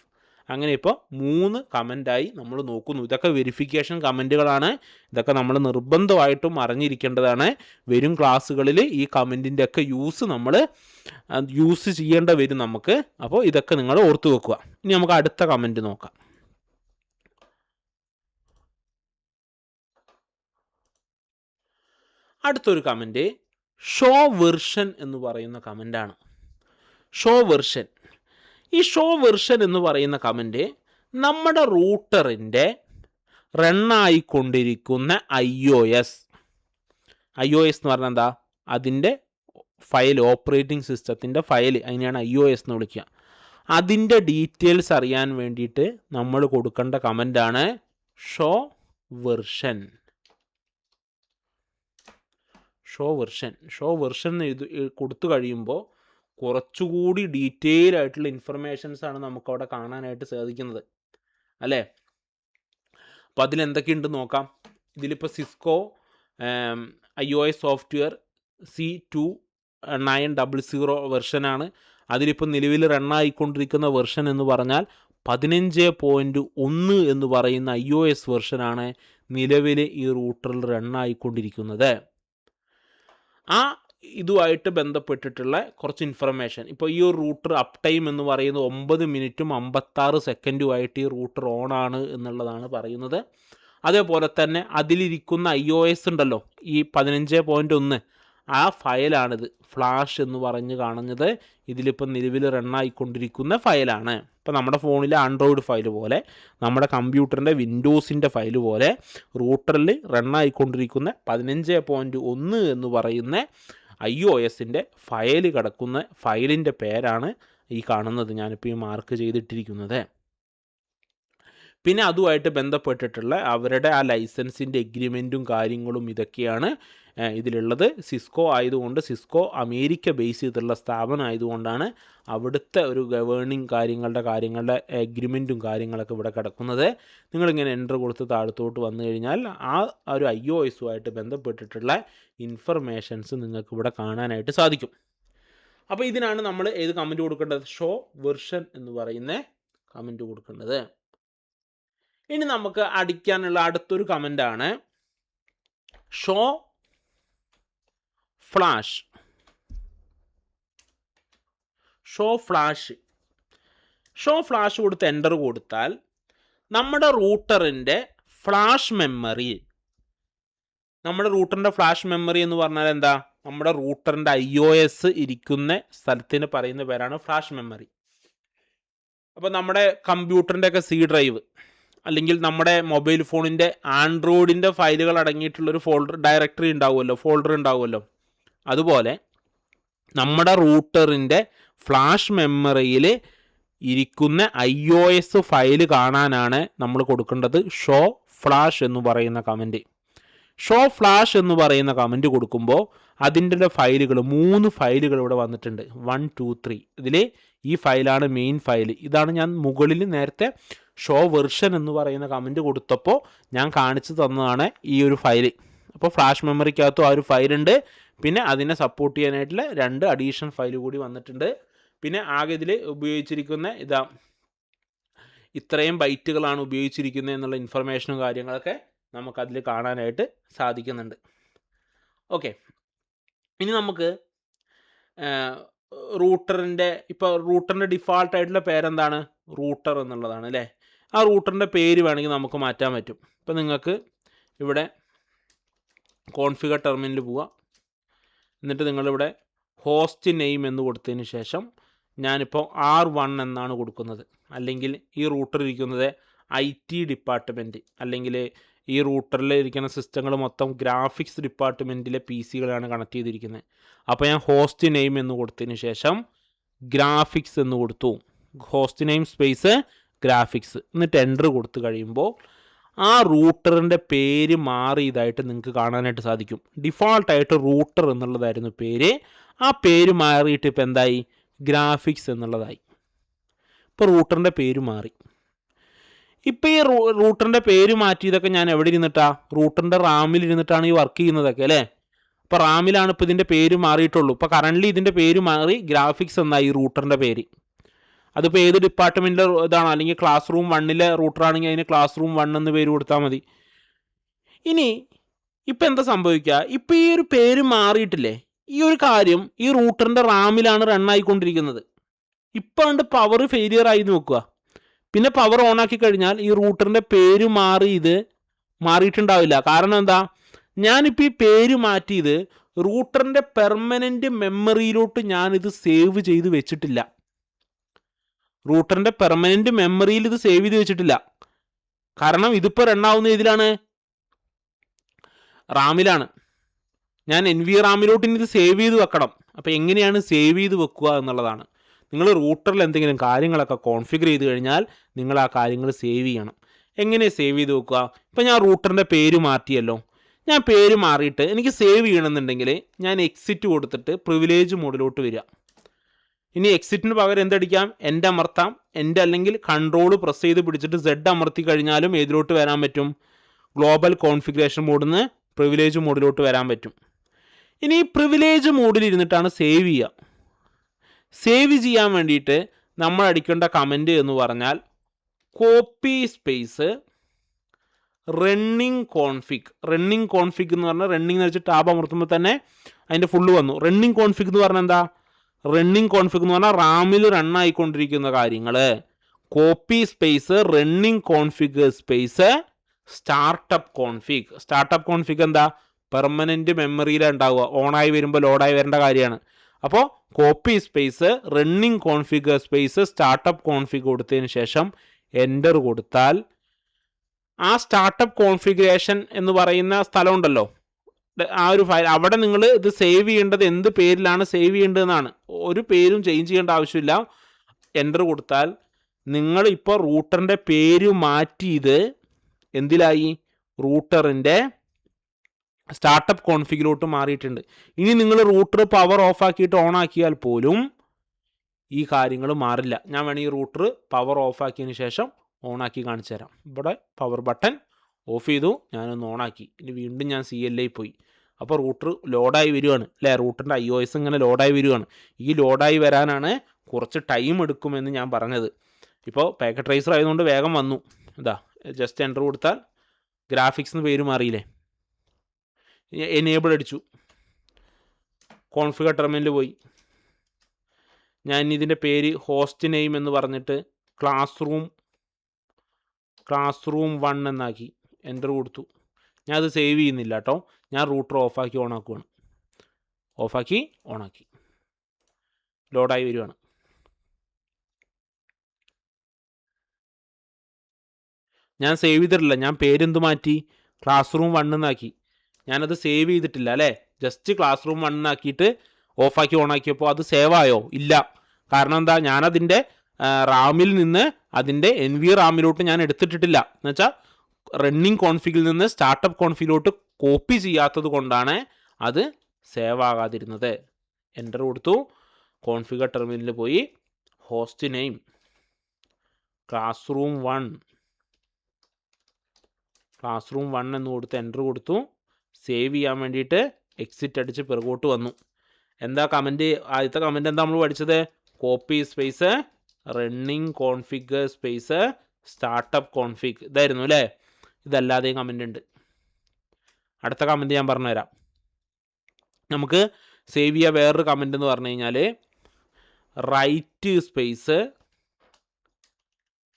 അങ്ങനെ ഇപ്പോൾ 3 കമൻ്റായി നമ്മൾ നോക്കുന്നു. ഇതൊക്കെ വെരിഫിക്കേഷൻ കമൻറ്റുകളാണ്. ഇതൊക്കെ നമ്മൾ നിർബന്ധമായിട്ടും അറിഞ്ഞിരിക്കേണ്ടതാണ്. വരും ക്ലാസ്സുകളിൽ ഈ കമൻറ്റിൻ്റെ ഒക്കെ നമ്മൾ യൂസ് ചെയ്യേണ്ട വരും നമുക്ക്. അപ്പോൾ ഇതൊക്കെ നിങ്ങൾ ഓർത്ത് വെക്കുക. ഇനി നമുക്ക് അടുത്ത കമൻറ്റ് നോക്കാം. അടുത്തൊരു കമൻറ്റ് ഷോ വെർഷൻ എന്ന് പറയുന്ന കമൻ്റാണ്. Show version. ഈ ഷോ വെർഷൻ എന്ന് പറയുന്ന കമൻറ്റ് നമ്മുടെ റൂട്ടറിൻ്റെ റണ്ണായിക്കൊണ്ടിരിക്കുന്ന iOS എന്ന് പറഞ്ഞാൽ എന്താ? അതിൻ്റെ ഫയൽ, ഓപ്പറേറ്റിംഗ് സിസ്റ്റത്തിൻ്റെ ഫയൽ, അതിനെയാണ് iOS എന്ന് വിളിക്കുക. അതിൻ്റെ ഡീറ്റെയിൽസ് അറിയാൻ വേണ്ടിയിട്ട് നമ്മൾ കൊടുക്കേണ്ട കമൻ്റാണ് ഷോ വെർഷൻ. ഷോ വെർഷൻ കൊടുത്തു കഴിയുമ്പോൾ കുറച്ചുകൂടി ഡീറ്റെയിൽ ആയിട്ടുള്ള ഇൻഫർമേഷൻസാണ് നമുക്കവിടെ കാണാനായിട്ട് സാധിക്കുന്നത്, അല്ലേ? അപ്പോൾ അതിലെന്തൊക്കെയുണ്ടെന്ന് നോക്കാം. ഇതിലിപ്പോൾ സിസ്കോ iOS സോഫ്റ്റ്വെയർ C2900 വെർഷനാണ്. അതിലിപ്പോൾ നിലവിൽ റണ്ണായിക്കൊണ്ടിരിക്കുന്ന വെർഷൻ എന്ന് പറഞ്ഞാൽ 15.1 എന്ന് പറയുന്ന iOS വെർഷനാണ് നിലവിൽ ഈ റൂട്ടറിൽ റണ്ണായിക്കൊണ്ടിരിക്കുന്നത്. ആ ഇതുമായിട്ട് ബന്ധപ്പെട്ടിട്ടുള്ള കുറച്ച് ഇൻഫർമേഷൻ, ഇപ്പോൾ ഈ ഒരു റൂട്ടർ അപ്പ് ടൈം എന്ന് പറയുന്നത് 9 മിനിറ്റും 56 സെക്കൻഡുമായിട്ട് ഈ റൂട്ടർ ഓണാണ് എന്നുള്ളതാണ് പറയുന്നത്. അതേപോലെ തന്നെ അതിലിരിക്കുന്ന iOS ഉണ്ടല്ലോ, ഈ 15.1, ആ ഫയലാണിത്. ഫ്ലാഷ് എന്ന് പറഞ്ഞ് കാണുന്നത് ഇതിലിപ്പോൾ നിലവിൽ റണ്ണായിക്കൊണ്ടിരിക്കുന്ന ഫയലാണ്. ഇപ്പോൾ നമ്മുടെ ഫോണിലെ ആൻഡ്രോയിഡ് ഫയൽ പോലെ, നമ്മുടെ കമ്പ്യൂട്ടറിൻ്റെ വിൻഡോസിൻ്റെ ഫയൽ പോലെ റൂട്ടറിൽ റണ്ണായിക്കൊണ്ടിരിക്കുന്ന 15.1 എന്ന് പറയുന്ന iOSൻ്റെ ഫയൽ കിടക്കുന്ന ഫയലിൻ്റെ പേരാണ് ഈ കാണുന്നത്, ഞാനിപ്പോൾ ഈ മാർക്ക് ചെയ്തിട്ടിരിക്കുന്നത്. പിന്നെ അതുമായിട്ട് ബന്ധപ്പെട്ടിട്ടുള്ള അവരുടെ ആ ലൈസൻസിൻ്റെ എഗ്രിമെൻറ്റും കാര്യങ്ങളും ഇതൊക്കെയാണ് ഇതിലുള്ളത്. സിസ്കോ ആയതുകൊണ്ട്, സിസ്കോ അമേരിക്ക ബേസ് ചെയ്തിട്ടുള്ള സ്ഥാപനം ആയതുകൊണ്ടാണ് അവിടുത്തെ ഒരു ഗവേണിങ് കാര്യങ്ങളുടെ എഗ്രിമെൻറ്റും കാര്യങ്ങളൊക്കെ ഇവിടെ കിടക്കുന്നത്. നിങ്ങളിങ്ങനെ എൻ്റർ കൊടുത്ത് താഴത്തോട്ട് വന്നു കഴിഞ്ഞാൽ ആ ഒരു iOSുമായിട്ട് ബന്ധപ്പെട്ടിട്ടുള്ള ഇൻഫർമേഷൻസ് നിങ്ങൾക്ക് ഇവിടെ കാണാനായിട്ട് സാധിക്കും. അപ്പോൾ ഇതിനാണ് നമ്മൾ ഏത് കമൻറ്റ് കൊടുക്കേണ്ടത്? ഷോ വെർഷൻ എന്ന് പറയുന്ന കമൻറ്റ് കൊടുക്കേണ്ടത്. ഇനി നമുക്ക് അടിക്കാനുള്ള അടുത്തൊരു കമൻ്റാണ് ഷോ ഫ്ലാഷ്. ഷോ ഫ്ലാഷ് കൊടുത്ത് എൻ്റർ കൊടുത്താൽ നമ്മുടെ റൂട്ടറിൻ്റെ ഫ്ലാഷ് മെമ്മറി, നമ്മുടെ റൂട്ടറിൻ്റെ ഫ്ലാഷ് മെമ്മറി എന്ന് പറഞ്ഞാൽ എന്താ? നമ്മുടെ റൂട്ടറിൻ്റെ iOS ഇരിക്കുന്ന സ്ഥലത്തിന് പറയുന്ന പേരാണ് ഫ്ലാഷ് മെമ്മറി. അപ്പോൾ നമ്മുടെ കമ്പ്യൂട്ടറിൻ്റെ ഒക്കെ സി ഡ്രൈവ് അല്ലെങ്കിൽ നമ്മുടെ മൊബൈൽ ഫോണിൻ്റെ ആൻഡ്രോയിഡിൻ്റെ ഫയലുകൾ അടങ്ങിയിട്ടുള്ളൊരു ഡയറക്ടറി ഉണ്ടാവുമല്ലോ, ഫോൾഡർ ഉണ്ടാവുമല്ലോ. അതുപോലെ നമ്മുടെ റൂട്ടറിൻ്റെ ഫ്ലാഷ് മെമ്മറിയിൽ ഇരിക്കുന്ന iOS ഫയൽ കാണാനാണ് നമ്മൾ കൊടുക്കേണ്ടത് ഷോ ഫ്ലാഷ് എന്ന് പറയുന്ന കമൻറ്റ്. ഷോ ഫ്ലാഷ് എന്ന് പറയുന്ന കമൻറ്റ് കൊടുക്കുമ്പോൾ അതിൻ്റെ ഫയലുകൾ 3 ഫയലുകൾ ഇവിടെ വന്നിട്ടുണ്ട്. 1 2 3. ഇതിൽ ഈ ഫയലാണ് മെയിൻ ഫയൽ. ഇതാണ് ഞാൻ മുകളിൽ നേരത്തെ ഷോ വെർഷൻ എന്ന് പറയുന്ന കമൻറ്റ് കൊടുത്തപ്പോൾ ഞാൻ കാണിച്ചു തന്നതാണ് ഈ ഒരു ഫയൽ. അപ്പോൾ ഫ്ലാഷ് മെമ്മറിക്കകത്തും ആ ഒരു ഫയലുണ്ട്. പിന്നെ അതിനെ സപ്പോർട്ട് ചെയ്യാനായിട്ടുള്ള 2 അഡീഷണൽ ഫയൽ കൂടി വന്നിട്ടുണ്ട്. പിന്നെ ആകെ ഇതിൽ ഉപയോഗിച്ചിരിക്കുന്ന ഇത്രയും ബൈറ്റുകളാണ് ഉപയോഗിച്ചിരിക്കുന്നത് എന്നുള്ള ഇൻഫർമേഷനും കാര്യങ്ങളൊക്കെ നമുക്കതിൽ കാണാനായിട്ട് സാധിക്കുന്നുണ്ട്. ഓക്കെ, ഇനി നമുക്ക് റൂട്ടറിൻ്റെ ഡിഫാൾട്ടായിട്ടുള്ള പേരെന്താണ്? റൂട്ടർ എന്നുള്ളതാണ് അല്ലേ. ആ റൂട്ടറിൻ്റെ പേര് വേണമെങ്കിൽ നമുക്ക് മാറ്റാൻ പറ്റും. ഇപ്പോൾ നിങ്ങൾക്ക് ഇവിടെ കോൺഫിഗർ ടെർമിനൽ പോവുക. എന്നിട്ട് നിങ്ങളിവിടെ ഹോസ്റ്റ് നെയിം എന്ന് കൊടുത്തതിന് ശേഷം ഞാനിപ്പോൾ R1 എന്നാണ് കൊടുക്കുന്നത്. അല്ലെങ്കിൽ ഈ റൂട്ടർ ഇരിക്കുന്നത് IT ഡിപ്പാർട്ട്മെൻറ്റ്, അല്ലെങ്കിൽ ഈ റൂട്ടറിൽ ഇരിക്കുന്ന സിസ്റ്റങ്ങൾ മൊത്തം ഗ്രാഫിക്സ് ഡിപ്പാർട്ട്മെൻറ്റിലെ PCകളാണ് കണക്ട് ചെയ്തിരിക്കുന്നത്. അപ്പോൾ ഞാൻ ഹോസ്റ്റ് നെയിം എന്ന് കൊടുത്തതിന് ശേഷം ഗ്രാഫിക്സ് എന്ന് കൊടുത്തു. ഹോസ്റ്റ് നെയിം സ്പേസ് ഗ്രാഫിക്സ്, എന്നിട്ട് എൻ്റർ കൊടുത്തു കഴിയുമ്പോൾ ആ റൂട്ടറിൻ്റെ പേര് മാറിയതായിട്ട് നിങ്ങൾക്ക് കാണാനായിട്ട് സാധിക്കും. ഡിഫോൾട്ടായിട്ട് റൂട്ടർ എന്നുള്ളതായിരുന്നു പേര്. ആ പേര് മാറിയിട്ട് ഇപ്പോൾ എന്തായി? ഗ്രാഫിക്സ് എന്നുള്ളതായി. ഇപ്പോൾ റൂട്ടറിൻ്റെ പേര് മാറി. ഇപ്പോൾ ഈ റൂട്ടറിൻ്റെ പേര് മാറ്റിയതൊക്കെ ഞാൻ എവിടെ ഇരുന്നിട്ടാ? റൂട്ടറിൻ്റെ റാമിൽ ഇരുന്നിട്ടാണ് ഈ വർക്ക് ചെയ്യുന്നതൊക്കെ അല്ലേ. അപ്പോൾ റാമിലാണ് ഇപ്പോൾ ഇതിൻ്റെ പേര് മാറിയിട്ടുള്ളൂ. ഇപ്പോൾ കറൻ്റ്ലി ഇതിൻ്റെ പേര് മാറി ഗ്രാഫിക്സ് എന്നായി റൂട്ടറിൻ്റെ പേര്. അതിപ്പോൾ ഏത് ഡിപ്പാർട്ട്മെൻറ്റിലെ ഇതാണ്, അല്ലെങ്കിൽ ക്ലാസ് റൂം 1ലെ റൂട്ടറാണെങ്കിൽ അതിന് ക്ലാസ് റൂം 1 എന്ന് പേര് കൊടുത്താൽ മതി. ഇനി ഇപ്പം എന്താ സംഭവിക്കുക? ഇപ്പോൾ ഈ ഒരു പേര് മാറിയിട്ടില്ലേ, ഈ ഒരു കാര്യം ഈ റൂട്ടറിൻ്റെ റാമിലാണ് റണ്ണായിക്കൊണ്ടിരിക്കുന്നത്. ഇപ്പം കണ്ട് പവർ ഫെയിലിയർ ആയി നോക്കുക. പിന്നെ പവർ ഓണാക്കി കഴിഞ്ഞാൽ ഈ റൂട്ടറിൻ്റെ പേര് മാറിയിട്ടുണ്ടാവില്ല. കാരണം എന്താ? ഞാനിപ്പോൾ ഈ പേര് മാറ്റിയത് റൂട്ടറിൻ്റെ പെർമനൻറ്റ് മെമ്മറിയിലോട്ട് ഞാനിത് സേവ് ചെയ്ത് വെച്ചിട്ടില്ല. റൂട്ടറിൻ്റെ പെർമനൻറ്റ് മെമ്മറിയിൽ ഇത് സേവ് ചെയ്ത് വെച്ചിട്ടില്ല. കാരണം ഇതിപ്പോൾ റണ്ണാവുന്ന ഇതിലാണ്, റാമിലാണ്. ഞാൻ NVRAMിലോട്ട് ഇനി ഇത് സേവ് ചെയ്ത് വെക്കണം. അപ്പോൾ എങ്ങനെയാണ് സേവ് ചെയ്ത് വെക്കുക എന്നുള്ളതാണ്. നിങ്ങൾ റൂട്ടറിൽ എന്തെങ്കിലും കാര്യങ്ങളൊക്കെ കോൺഫിഗർ ചെയ്ത് കഴിഞ്ഞാൽ നിങ്ങൾ ആ കാര്യങ്ങൾ സേവ് ചെയ്യണം. എങ്ങനെ സേവ് ചെയ്ത് വെക്കുക? ഇപ്പോൾ ഞാൻ റൂട്ടറിൻ്റെ പേര് മാറ്റിയല്ലോ. ഞാൻ പേര് മാറിയിട്ട് എനിക്ക് സേവ് ചെയ്യണമെന്നുണ്ടെങ്കിൽ ഞാൻ എക്സിറ്റ് കൊടുത്തിട്ട് പ്രിവിലേജ് മോഡിലോട്ട് വരിക. ഇനി എക്സിറ്റിന് പകരം എന്തടിക്കാം? എൻ്റെ അമർത്താം. എൻ്റെ അല്ലെങ്കിൽ കൺട്രോൾ പ്രസ് ചെയ്ത് പിടിച്ചിട്ട് Z അമർത്തി കഴിഞ്ഞാലും ഏതിലോട്ട് വരാൻ പറ്റും? ഗ്ലോബൽ കോൺഫിഗറേഷൻ മോഡിൽ നിന്ന് പ്രിവിലേജ് മോഡിലോട്ട് വരാൻ പറ്റും. ഇനി ഈ പ്രിവിലേജ് മോഡിൽ ഇരുന്നിട്ടാണ് സേവ് ചെയ്യുക. സേവ് ചെയ്യാൻ വേണ്ടിയിട്ട് നമ്മൾ അടിക്കേണ്ട കമൻറ്റ് എന്ന് പറഞ്ഞാൽ copy space running config. Running config എന്ന് പറഞ്ഞാൽ റണ്ണിങ് എന്ന് വെച്ചാൽ ടാബ് അമർത്തുമ്പോൾ തന്നെ അതിൻ്റെ ഫുള്ള് വന്നു. റണ്ണിങ് കോൺഫിഗ് എന്ന് പറഞ്ഞാൽ എന്താ? റണ്ണിങ് കോൺഫിഗ് എന്ന് പറഞ്ഞാൽ റാമിൽ റണ്ണായിക്കൊണ്ടിരിക്കുന്ന കാര്യങ്ങൾ. Copy space running config space startup config. Startup config എന്താ? പെർമനൻറ്റ് മെമ്മറിയിലാണ് ഉണ്ടാവുക. ഓണായി വരുമ്പോൾ ലോഡായി വരേണ്ട കാര്യമാണ്. അപ്പോൾ copy space running config space startup config കൊടുത്തതിന് ശേഷം എൻ്റർ കൊടുത്താൽ ആ സ്റ്റാർട്ടപ്പ് കോൺഫിഗറേഷൻ എന്ന് പറയുന്ന സ്ഥലമുണ്ടല്ലോ, ആ ഒരു ഫയൽ, അവിടെ നിങ്ങൾ ഇത് സേവ് ചെയ്യേണ്ടത് എന്ത് പേരിലാണ് സേവ് ചെയ്യേണ്ടതെന്നാണ്. ഒരു പേരും ചേഞ്ച് ചെയ്യേണ്ട ആവശ്യമില്ല. എൻ്റർ കൊടുത്താൽ നിങ്ങൾ ഇപ്പോൾ റൂട്ടറിൻ്റെ പേര് മാറ്റിയത് എന്തിലായി? റൂട്ടറിൻ്റെ സ്റ്റാർട്ടപ്പ് കോൺഫിഗിലോട്ട് മാറിയിട്ടുണ്ട്. ഇനി നിങ്ങൾ റൂട്ടർ പവർ ഓഫ് ആക്കിയിട്ട് ഓൺ ആക്കിയാൽ പോലും ഈ കാര്യങ്ങൾ മാറില്ല. ഞാൻ വേണമെങ്കിൽ ഈ റൂട്ടർ പവർ ഓഫ് ആക്കിയതിന് ശേഷം ഓണാക്കി കാണിച്ചു തരാം. ഇവിടെ പവർ ബട്ടൺ ഓഫ് ചെയ്തു, ഞാനൊന്ന് ഓണാക്കി. ഇനി വീണ്ടും ഞാൻ CLI പോയി. അപ്പോൾ റൂട്ടർ ലോഡായി വരികയാണ് അല്ലേ. റൂട്ടറിൻ്റെ iOS ഇങ്ങനെ ലോഡായി വരികയാണ്. ഈ ലോഡായി വരാനാണ് കുറച്ച് ടൈം എടുക്കുമെന്ന് ഞാൻ പറഞ്ഞത്. ഇപ്പോൾ പാക്കറ്റ് ട്രേസർ ആയതുകൊണ്ട് വേഗം വന്നു. ഇതാ ജസ്റ്റ് എൻ്റർ കൊടുത്താൽ ഗ്രാഫിക്സ് എന്ന് പേര് മാറിയില്ലേ. എനേബിൾ അടിച്ചു, കോൺഫിഗർ ടെർമിനൽ പോയി. ഞാൻ ഇതിൻ്റെ പേര് ഹോസ്റ്റ് നെയിം എന്ന് പറഞ്ഞിട്ട് ക്ലാസ് റൂം 1 എന്നാക്കി. എൻ്റർ കൊടുത്തു. ഞാൻ അത് സേവ് ചെയ്യുന്നില്ല കേട്ടോ. ഞാൻ റൂട്ടർ ഓഫാക്കി ഓണാക്കുകയാണ്. ഓഫാക്കി ഓണാക്കി ലോഡായി വരികയാണ്. ഞാൻ സേവ് ചെയ്തിട്ടില്ല. ഞാൻ പേരെന്ത് മാറ്റി? ക്ലാസ് റൂം 1 എന്നാക്കി. ഞാനത് സേവ് ചെയ്തിട്ടില്ല അല്ലേ. ജസ്റ്റ് ക്ലാസ് റൂം 1 എന്നാക്കിയിട്ട് ഓഫാക്കി ഓണാക്കിയപ്പോൾ അത് സേവ് ആയോ? ഇല്ല. കാരണം എന്താ? ഞാനതിൻ്റെ റാമിൽ നിന്ന് അതിൻ്റെ NV റാമിലോട്ട് ഞാൻ എടുത്തിട്ടിട്ടില്ല. എന്നുവെച്ചാൽ റണ്ണിങ് കോൺഫിഗിൽ നിന്ന് സ്റ്റാർട്ടപ്പ് കോൺഫിഗിലോട്ട് കോപ്പി ചെയ്യാത്തത് കൊണ്ടാണ് അത് സേവ് ആകാതിരുന്നത്. എൻ്റർ കൊടുത്തു. കോൺഫിഗർ ടെർമിനലിൽ പോയി ഹോസ്റ്റ് നെയിം ക്ലാസ് റൂം 1 എന്ന് കൊടുത്ത് എൻ്റർ കൊടുത്തു. സേവ് ചെയ്യാൻ വേണ്ടിയിട്ട് എക്സിറ്റ് അടിച്ച് പിറകോട്ട് വന്നു. എന്താ കമൻറ്റ്? ആദ്യത്തെ കമൻറ്റ് എന്താ നമ്മൾ പഠിച്ചത്? Copy space running config space startup config, ഇതായിരുന്നു അല്ലേ. ഇതല്ലാതെയും കമൻ്റ് ഉണ്ട്. അടുത്ത കമൻറ്റ് ഞാൻ പറഞ്ഞുതരാം. നമുക്ക് സേവ് ചെയ്യുക വേറൊരു കമൻറ്റ് എന്ന് പറഞ്ഞു കഴിഞ്ഞാൽ റൈറ്റ് സ്പേസ്,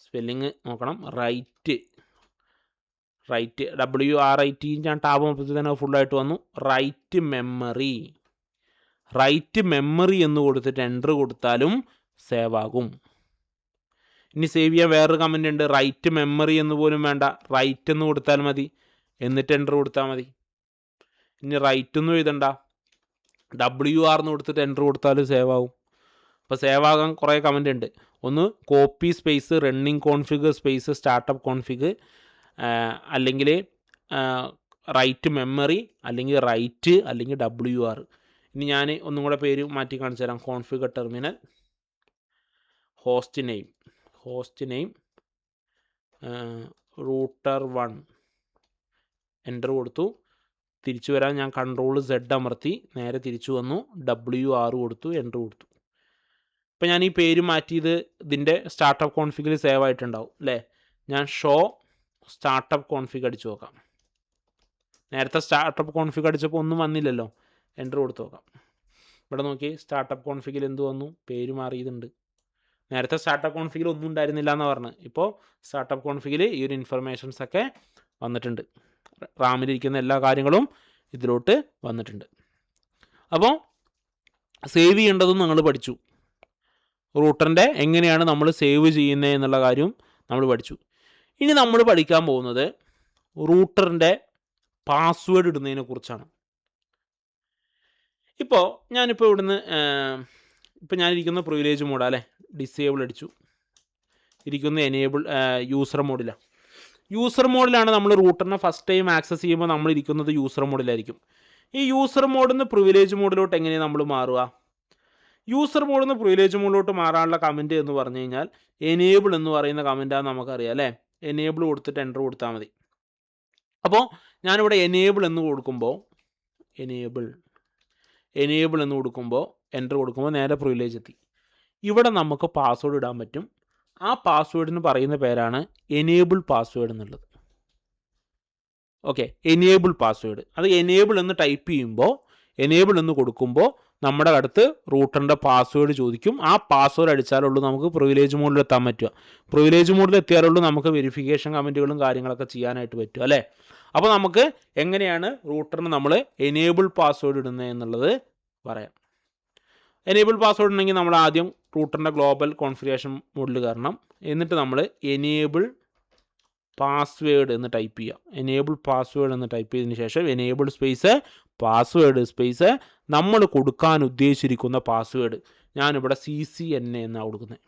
സ്പെല്ലിങ് നോക്കണം, റൈറ്റ് WRIT ഞാൻ ടാബ് നോക്കിയപ്പോൾ തന്നെ ഫുള്ളായിട്ട് വന്നു. റൈറ്റ് മെമ്മറി എന്ന് കൊടുത്തിട്ട് എൻ്റർ കൊടുത്താലും സേവ് ആകും. ഇനി സേവ് ചെയ്യാൻ വേറൊരു കമൻ്റ് ഉണ്ട്. റൈറ്റ് മെമ്മറി എന്ന് പോലും വേണ്ട, റൈറ്റ് എന്ന് കൊടുത്താൽ മതി. എന്നിട്ട് എൻ്റർ കൊടുത്താൽ മതി. ഇനി റൈറ്റ് ഒന്നും എഴുതണ്ട, WR എന്ന് കൊടുത്തിട്ട് എൻ്റർ കൊടുത്താലും സേവ് ആകും. അപ്പോൾ സേവ് ആകാൻ കുറേ കമൻ്റ് ഉണ്ട്. ഒന്ന് copy space running config space startup config, അല്ലെങ്കിൽ റൈറ്റ് മെമ്മറി, അല്ലെങ്കിൽ റൈറ്റ്, അല്ലെങ്കിൽ WR. ഇനി ഞാൻ ഒന്നും കൂടെ പേര് മാറ്റി കാണിച്ചു തരാം. Configure terminal host name router 1 enter കൊടുത്തു. തിരിച്ചു വരാൻ ഞാൻ Ctrl+Z അമർത്തി നേരെ തിരിച്ചു വന്നു. WR കൊടുത്തു, എൻ്റർ കൊടുത്തു. ഇപ്പം ഞാൻ ഈ പേര് മാറ്റിയത് ഇതിൻ്റെ സ്റ്റാർട്ടപ്പ് കോൺഫിഗിൽ സേവ് ആയിട്ടുണ്ടാവും അല്ലേ. ഞാൻ ഷോ സ്റ്റാർട്ടപ്പ് കോൺഫിഗ് അടിച്ചു നോക്കാം. നേരത്തെ സ്റ്റാർട്ടപ്പ് കോൺഫിഗ് അടിച്ചപ്പോൾ ഒന്നും വന്നില്ലല്ലോ. എൻ്റർ കൊടുത്ത് നോക്കാം. ഇവിടെ നോക്കി സ്റ്റാർട്ടപ്പ് കോൺഫിഗിൽ എന്ത് വന്നു? പേര് മാറിയതുണ്ട്. നേരത്തെ സ്റ്റാർട്ടപ്പ് കോൺഫിഗിൽ ഒന്നും ഉണ്ടായിരുന്നില്ല എന്ന് പറഞ്ഞ്, ഇപ്പോൾ സ്റ്റാർട്ടപ്പ് കോൺഫിഗിൽ ഈ ഒരു ഇൻഫർമേഷൻസ് ഒക്കെ വന്നിട്ടുണ്ട്. റാമിലിരിക്കുന്ന എല്ലാ കാര്യങ്ങളും ഇതിലോട്ട് വന്നിട്ടുണ്ട്. അപ്പോൾ സേവ് ചെയ്യേണ്ടതും നിങ്ങൾ പഠിച്ചു. റൂട്ടറിൻ്റെ എങ്ങനെയാണ് നമ്മൾ സേവ് ചെയ്യുന്നത് എന്നുള്ള കാര്യം നമ്മൾ പഠിച്ചു. ഇനി നമ്മൾ പഠിക്കാൻ പോകുന്നത് റൂട്ടറിൻ്റെ പാസ്വേഡ് ഇടുന്നതിനെ കുറിച്ചാണ്. ഇപ്പോൾ ഞാനിപ്പോൾ ഇവിടുന്ന് ഞാനിരിക്കുന്ന പ്രിവിലേജ് മോഡാണ് അല്ലേ. ഡിസേബിൾ അടിച്ചു. ഇരിക്കുന്ന എനേബിൾ യൂസർ മോഡിലാണ്. യൂസർ മോഡിലാണ് നമ്മൾ റൂട്ടറിനെ ഫസ്റ്റ് ടൈം ആക്സസ് ചെയ്യുമ്പോൾ നമ്മൾ ഇരിക്കുന്നത് യൂസർ മോഡിലായിരിക്കും. ഈ യൂസർ മോഡിൽ നിന്ന് പ്രിവിലേജ് മോഡിലോട്ട് എങ്ങനെയാണ് നമ്മൾ മാറുക? യൂസർ മോഡിൽ നിന്ന് പ്രിവിലേജ് മോഡിലോട്ട് മാറാനുള്ള കമൻറ്റ് എന്ന് പറഞ്ഞു കഴിഞ്ഞാൽ എനേബിൾ എന്ന് പറയുന്ന കമൻറ്റാണ് നമുക്കറിയാം അല്ലേ. എനേബിൾ കൊടുത്തിട്ട് എൻ്റർ കൊടുത്താൽ മതി. അപ്പോൾ ഞാനിവിടെ എനേബിൾ എന്ന് കൊടുക്കുമ്പോൾ എൻ്റർ കൊടുക്കുമ്പോൾ നേരെ പ്രിവിലേജ് എത്തി. ഇവിടെ നമുക്ക് പാസ്വേഡ് ഇടാൻ പറ്റും. ആ പാസ്വേഡിന് പറയുന്ന പേരാണ് എനേബിൾ പാസ്വേഡ് എന്നുള്ളത്. Okay, enable password. അത് എനേബിൾ എന്ന് ടൈപ്പ് ചെയ്യുമ്പോൾ, എനേബിൾ എന്ന് കൊടുക്കുമ്പോൾ നമ്മുടെ അടുത്ത് റൂട്ടറിൻ്റെ പാസ്വേഡ് ചോദിക്കും. ആ പാസ്വേഡ് അടിച്ചാലുള്ളൂ നമുക്ക് പ്രിവിലേജ് മോഡിൽ എത്താൻ പറ്റുക. പ്രിവിലേജ് മോഡിൽ എത്തിയാലുള്ളൂ നമുക്ക് വെരിഫിക്കേഷൻ കമൻറ്റുകളും കാര്യങ്ങളൊക്കെ ചെയ്യാനായിട്ട് പറ്റും അല്ലേ. അപ്പോൾ നമുക്ക് എങ്ങനെയാണ് റൂട്ടറിന് നമ്മൾ എനേബിൾ പാസ്വേഡ് ഇടുന്നത് എന്നുള്ളത് പറയാം. എനേബിൾ പാസ്വേഡ് ഉണ്ടെങ്കിൽ നമ്മൾ ആദ്യം റൂട്ടറിൻ്റെ ഗ്ലോബൽ കോൺഫിഗറേഷൻ മോഡിൽ കയറണം. എന്നിട്ട് നമ്മൾ എനേബിൾ പാസ്വേഡ് എന്ന് ടൈപ്പ് ചെയ്യുക. എനേബിൾ പാസ്വേഡ് എന്ന് ടൈപ്പ് ചെയ്തതിന് ശേഷം എനേബിൾ സ്പേസ് പാസ്വേഡ് സ്പേസ് നമ്മൾ കൊടുക്കാൻ ഉദ്ദേശിച്ചിരിക്കുന്ന പാസ്വേഡ്. ഞാനിവിടെ CCNA എന്നാണ് കൊടുക്കുന്നത്.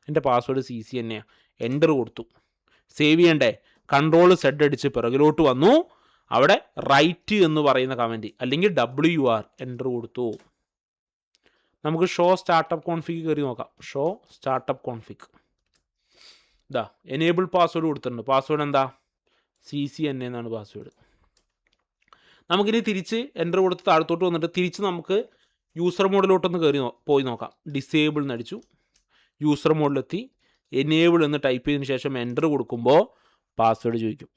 എൻ്റെ പാസ്വേഡ് CCNA. എൻ്റർ കൊടുത്തു. സേവ് ചെയ്യണ്ടേ? Ctrl+Z അടിച്ച് പിറകിലോട്ട് വന്നു. അവിടെ റൈറ്റ് എന്ന് പറയുന്ന കമൻറ്റ് അല്ലെങ്കിൽ WR എൻ്റർ കൊടുത്തു. നമുക്ക് ഷോ സ്റ്റാർട്ടപ്പ് കോൺഫിഗ് കയറി നോക്കാം. ഷോ സ്റ്റാർട്ടപ്പ് കോൺഫിഗ് ഇതാ എനേബിൾ പാസ്വേഡ് കൊടുത്തിട്ടുണ്ട്. പാസ്വേഡ് എന്താ? CCNA എന്നാണ് പാസ്വേഡ്. നമുക്കിനി തിരിച്ച് എൻ്റർ കൊടുത്ത് താഴത്തോട്ട് വന്നിട്ട് തിരിച്ച് നമുക്ക് യൂസർ മോഡിലോട്ടൊന്ന് പോയി നോക്കാം. ഡിസേബിൾ എന്നടിച്ചു. യൂസർ മോഡിലെത്തി. എനേബിൾ എന്ന് ടൈപ്പ് ചെയ്തതിന് ശേഷം എൻ്റർ കൊടുക്കുമ്പോൾ പാസ്വേഡ് ചോദിക്കും.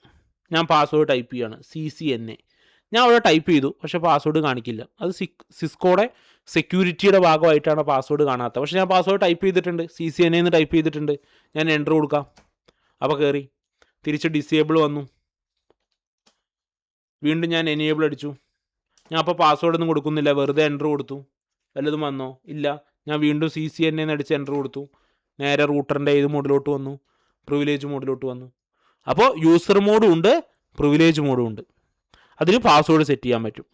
ഞാൻ പാസ്വേഡ് ടൈപ്പ് ചെയ്യുകയാണ്. CCNA ഞാൻ അവിടെ ടൈപ്പ് ചെയ്തു, പക്ഷേ പാസ്വേഡ് കാണിക്കില്ല. അത് സിസ്കോയുടെ സെക്യൂരിറ്റിയുടെ ഭാഗമായിട്ടാണ് പാസ്വേഡ് കാണാത്തത്. പക്ഷേ ഞാൻ പാസ്വേഡ് ടൈപ്പ് ചെയ്തിട്ടുണ്ട്. CCNA എന്ന് ടൈപ്പ് ചെയ്തിട്ടുണ്ട്. ഞാൻ എൻ്റർ കൊടുക്കാം. അപ്പോൾ കയറി. തിരിച്ച് ഡിസേബിൾ വന്നു. വീണ്ടും ഞാൻ എനേബിൾ അടിച്ചു. ഞാൻ അപ്പോൾ പാസ്വേഡ് ഒന്നും കൊടുക്കുന്നില്ല, വെറുതെ എൻ്റർ കൊടുത്തു. വല്ലതും വന്നോ? ഇല്ല. ഞാൻ വീണ്ടും CCNA എന്ന് അടിച്ച് എൻ്റർ കൊടുത്തു. നേരെ റൂട്ടറിൻ്റെ ഏത് മോഡിലോട്ട് വന്നു? പ്രിവിലേജ് മോഡിലോട്ട് വന്നു. അപ്പോൾ യൂസർ മോഡും ഉണ്ട്, പ്രിവിലേജ് മോഡും ഉണ്ട്. അതിന് പാസ്വേഡ് സെറ്റ് ചെയ്യാൻ പറ്റും.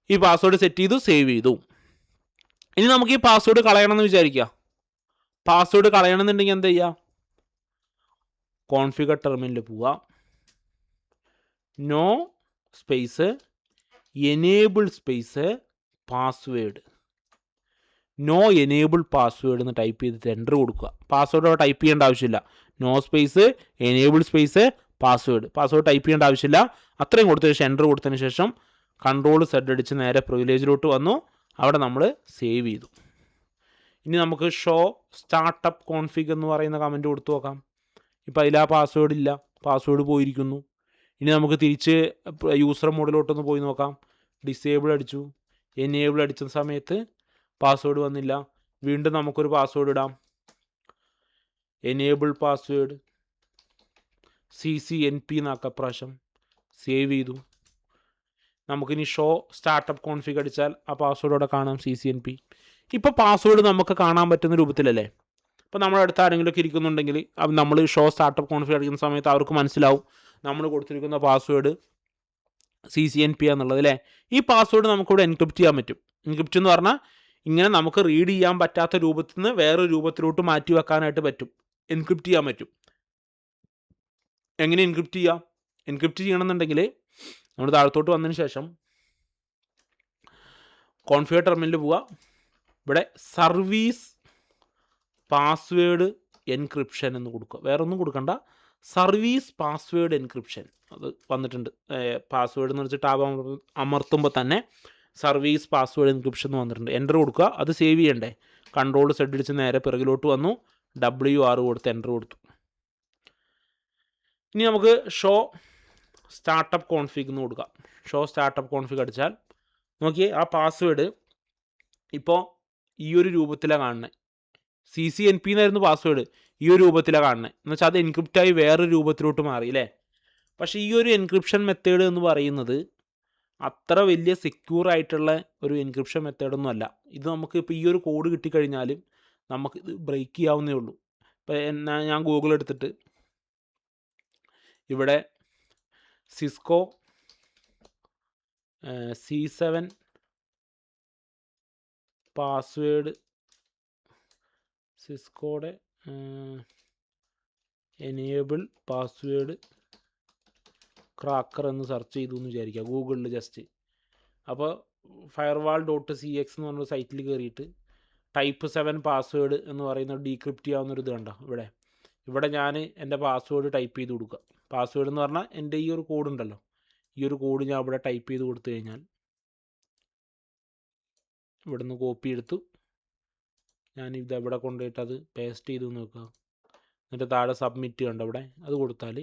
ഈ പാസ്വേഡ് സെറ്റ് ചെയ്തു, സേവ് ചെയ്തു. ഇനി നമുക്ക് ഈ പാസ്വേഡ് കളയണമെന്ന് വിചാരിക്കുക. പാസ്വേഡ് കളയണമെന്നുണ്ടെങ്കിൽ എന്താ ചെയ്യുക? കോൺഫിഗർ ടെർമിനലിൽ പോവുക. No space enable space password, no enable password എന്ന് ടൈപ്പ് ചെയ്തിട്ട് എൻ്റർ കൊടുക്കുക. പാസ്വേഡ് ടൈപ്പ് ചെയ്യേണ്ട ആവശ്യമില്ല. No space enable space password type ചെയ്യേണ്ട ആവശ്യമില്ല. അത്രയും കൊടുത്തതിന് ശേഷം എൻ്റർ കൊടുത്തതിന് ശേഷം Ctrl+Z അടിച്ച് നേരെ പ്രിവിലേജിലോട്ട് വന്നു. അവിടെ നമ്മൾ സേവ് ചെയ്തു. ഇനി നമുക്ക് ഷോ സ്റ്റാർട്ടപ്പ് കോൺഫിഗ് എന്ന് പറയുന്ന കമൻറ്റ് കൊടുത്തു നോക്കാം. ഇപ്പോൾ അതിൽ ആ പാസ്വേഡ് ഇല്ല, പാസ്വേഡ് പോയിരിക്കുന്നു. ഇനി നമുക്ക് തിരിച്ച് യൂസർ മോഡിലോട്ടൊന്ന് പോയി നോക്കാം. ഡിസേബിൾ അടിച്ചു, എനേബിൾ അടിച്ച സമയത്ത് പാസ്വേഡ് വന്നില്ല. വീണ്ടും നമുക്കൊരു പാസ്വേഡ് ഇടാം. എനേബിൾ പാസ്വേഡ് CCNP എന്നാക്കാം പ്രാവശ്യം. സേവ് ചെയ്തു. നമുക്കിനി ഷോ സ്റ്റാർട്ടപ്പ് കോൺഫിഗ് അടിച്ചാൽ ആ പാസ്വേഡോടെ കാണാം, CCNP. ഇപ്പോൾ പാസ്വേഡ് നമുക്ക് കാണാൻ പറ്റുന്ന രൂപത്തിലല്ലേ. ഇപ്പോൾ നമ്മുടെ അടുത്ത് ആരെങ്കിലുമൊക്കെ ഇരിക്കുന്നുണ്ടെങ്കിൽ നമ്മൾ ഷോ സ്റ്റാർട്ടപ്പ് കോൺഫിഗ് അടിക്കുന്ന സമയത്ത് അവർക്ക് മനസ്സിലാവും നമ്മൾ കൊടുത്തിരിക്കുന്ന പാസ്വേഡ് CCNP എന്നുള്ളത് അല്ലേ. ഈ പാസ്വേഡ് നമുക്കിവിടെ എൻക്രിപ്റ്റ് ചെയ്യാൻ പറ്റും. എൻക്രിപ്റ്റ് എന്ന് പറഞ്ഞാൽ ഇങ്ങനെ നമുക്ക് റീഡ് ചെയ്യാൻ പറ്റാത്ത രൂപത്തിൽ നിന്ന് വേറൊരു രൂപത്തിലോട്ട് മാറ്റി വെക്കാനായിട്ട് പറ്റും. എൻക്രിപ്റ്റ് ചെയ്യാൻ പറ്റും. എങ്ങനെ എൻക്രിപ്റ്റ് ചെയ്യാം? എൻക്രിപ്റ്റ് ചെയ്യണമെന്നുണ്ടെങ്കിൽ നമ്മൾ താഴത്തോട്ട് വന്നതിന് ശേഷം കോൺഫിഗർ ടെർമിനലിൽ പോവുക. ഇവിടെ സർവീസ് പാസ്വേഡ് എൻക്രിപ്ഷൻ എന്ന് കൊടുക്കുക. വേറെ ഒന്നും കൊടുക്കണ്ട, സർവീസ് പാസ്വേഡ് എൻക്രിപ്ഷൻ അത് വന്നിട്ടുണ്ട്. പാസ്വേഡ് എന്ന് വെച്ചിട്ട് ടാബ് അമർത്തുമ്പോൾ തന്നെ സർവീസ് പാസ്വേഡ് എൻക്രിപ്ഷൻ എന്ന് വന്നിട്ടുണ്ട്. എൻ്റർ കൊടുക്കുക. അത് സേവ് ചെയ്യണ്ടേ? Ctrl+Z അടിച്ച് നേരെ പിറകിലോട്ട് വന്നു, WR കൊടുത്ത് എൻ്റർ കൊടുത്തു. ഇനി നമുക്ക് ഷോ സ്റ്റാർട്ടപ്പ് കോൺഫിഗ് എന്ന് കൊടുക്കാം. ഷോ സ്റ്റാർട്ടപ്പ് കോൺഫിഗ് അടിച്ചാൽ നോക്കിയേ, ആ പാസ്വേഡ് ഇപ്പോൾ ഈ ഒരു രൂപത്തിലാണ് കാണുന്നത്. CCNP എന്നായിരുന്നു പാസ്വേഡ്, ഈ ഒരു രൂപത്തിലാണ് കാണുന്നത്. എന്ന് വെച്ചാൽ അത് എൻക്രിപ്റ്റായി വേറൊരു രൂപത്തിലോട്ട് മാറി അല്ലേ. പക്ഷേ ഈ ഒരു എൻക്രിപ്ഷൻ മെത്തേഡ് എന്ന് പറയുന്നത് അത്ര വലിയ സെക്യൂർ ആയിട്ടുള്ള ഒരു എൻക്രിപ്ഷൻ മെത്തേഡൊന്നും അല്ല. ഇത് നമുക്ക് ഇപ്പോൾ ഈ ഒരു കോഡ് കിട്ടിക്കഴിഞ്ഞാലും നമുക്ക് ഇത് ബ്രേക്ക് ചെയ്യാവുന്നേ ഉള്ളൂ. ഇപ്പോൾ ഞാൻ ഗൂഗിൾ എടുത്തിട്ട് ഇവിടെ സിസ്കോ C7 പാസ്വേഡ്, സിസ്കോയുടെ എനേബിൾ പാസ്വേഡ് ക്രാക്കർ എന്ന് സെർച്ച് ചെയ്തു എന്ന് വിചാരിക്കുക ഗൂഗിളിൽ ജസ്റ്റ്. അപ്പോൾ firewall.cx എന്ന് പറഞ്ഞ സൈറ്റിൽ കയറിയിട്ട് type 7 പാസ്വേഡ് എന്ന് പറയുന്ന ഡീക്രിപ്റ്റ് ചെയ്യാവുന്നൊരു ഇത് കണ്ടോ. ഇവിടെ ഞാൻ എൻ്റെ പാസ്വേഡ് ടൈപ്പ് ചെയ്ത് കൊടുക്കുക. പാസ്വേഡ് എന്ന് പറഞ്ഞാൽ എൻ്റെ ഈ ഒരു കോഡ് ഉണ്ടല്ലോ, ഈ ഒരു കോഡ് ഞാൻ ഇവിടെ ടൈപ്പ് ചെയ്ത് കൊടുത്തു കഴിഞ്ഞാൽ ഇവിടെ നിന്ന് കോപ്പി എടുത്തു ഞാൻ ഇത് എവിടെ കൊണ്ടുപോയിട്ട് അത് പേസ്റ്റ് ചെയ്ത് നോക്കുക. എന്നിട്ട് താഴെ സബ്മിറ്റ് കണ്ടോ ഇവിടെ, അത് കൊടുത്താൽ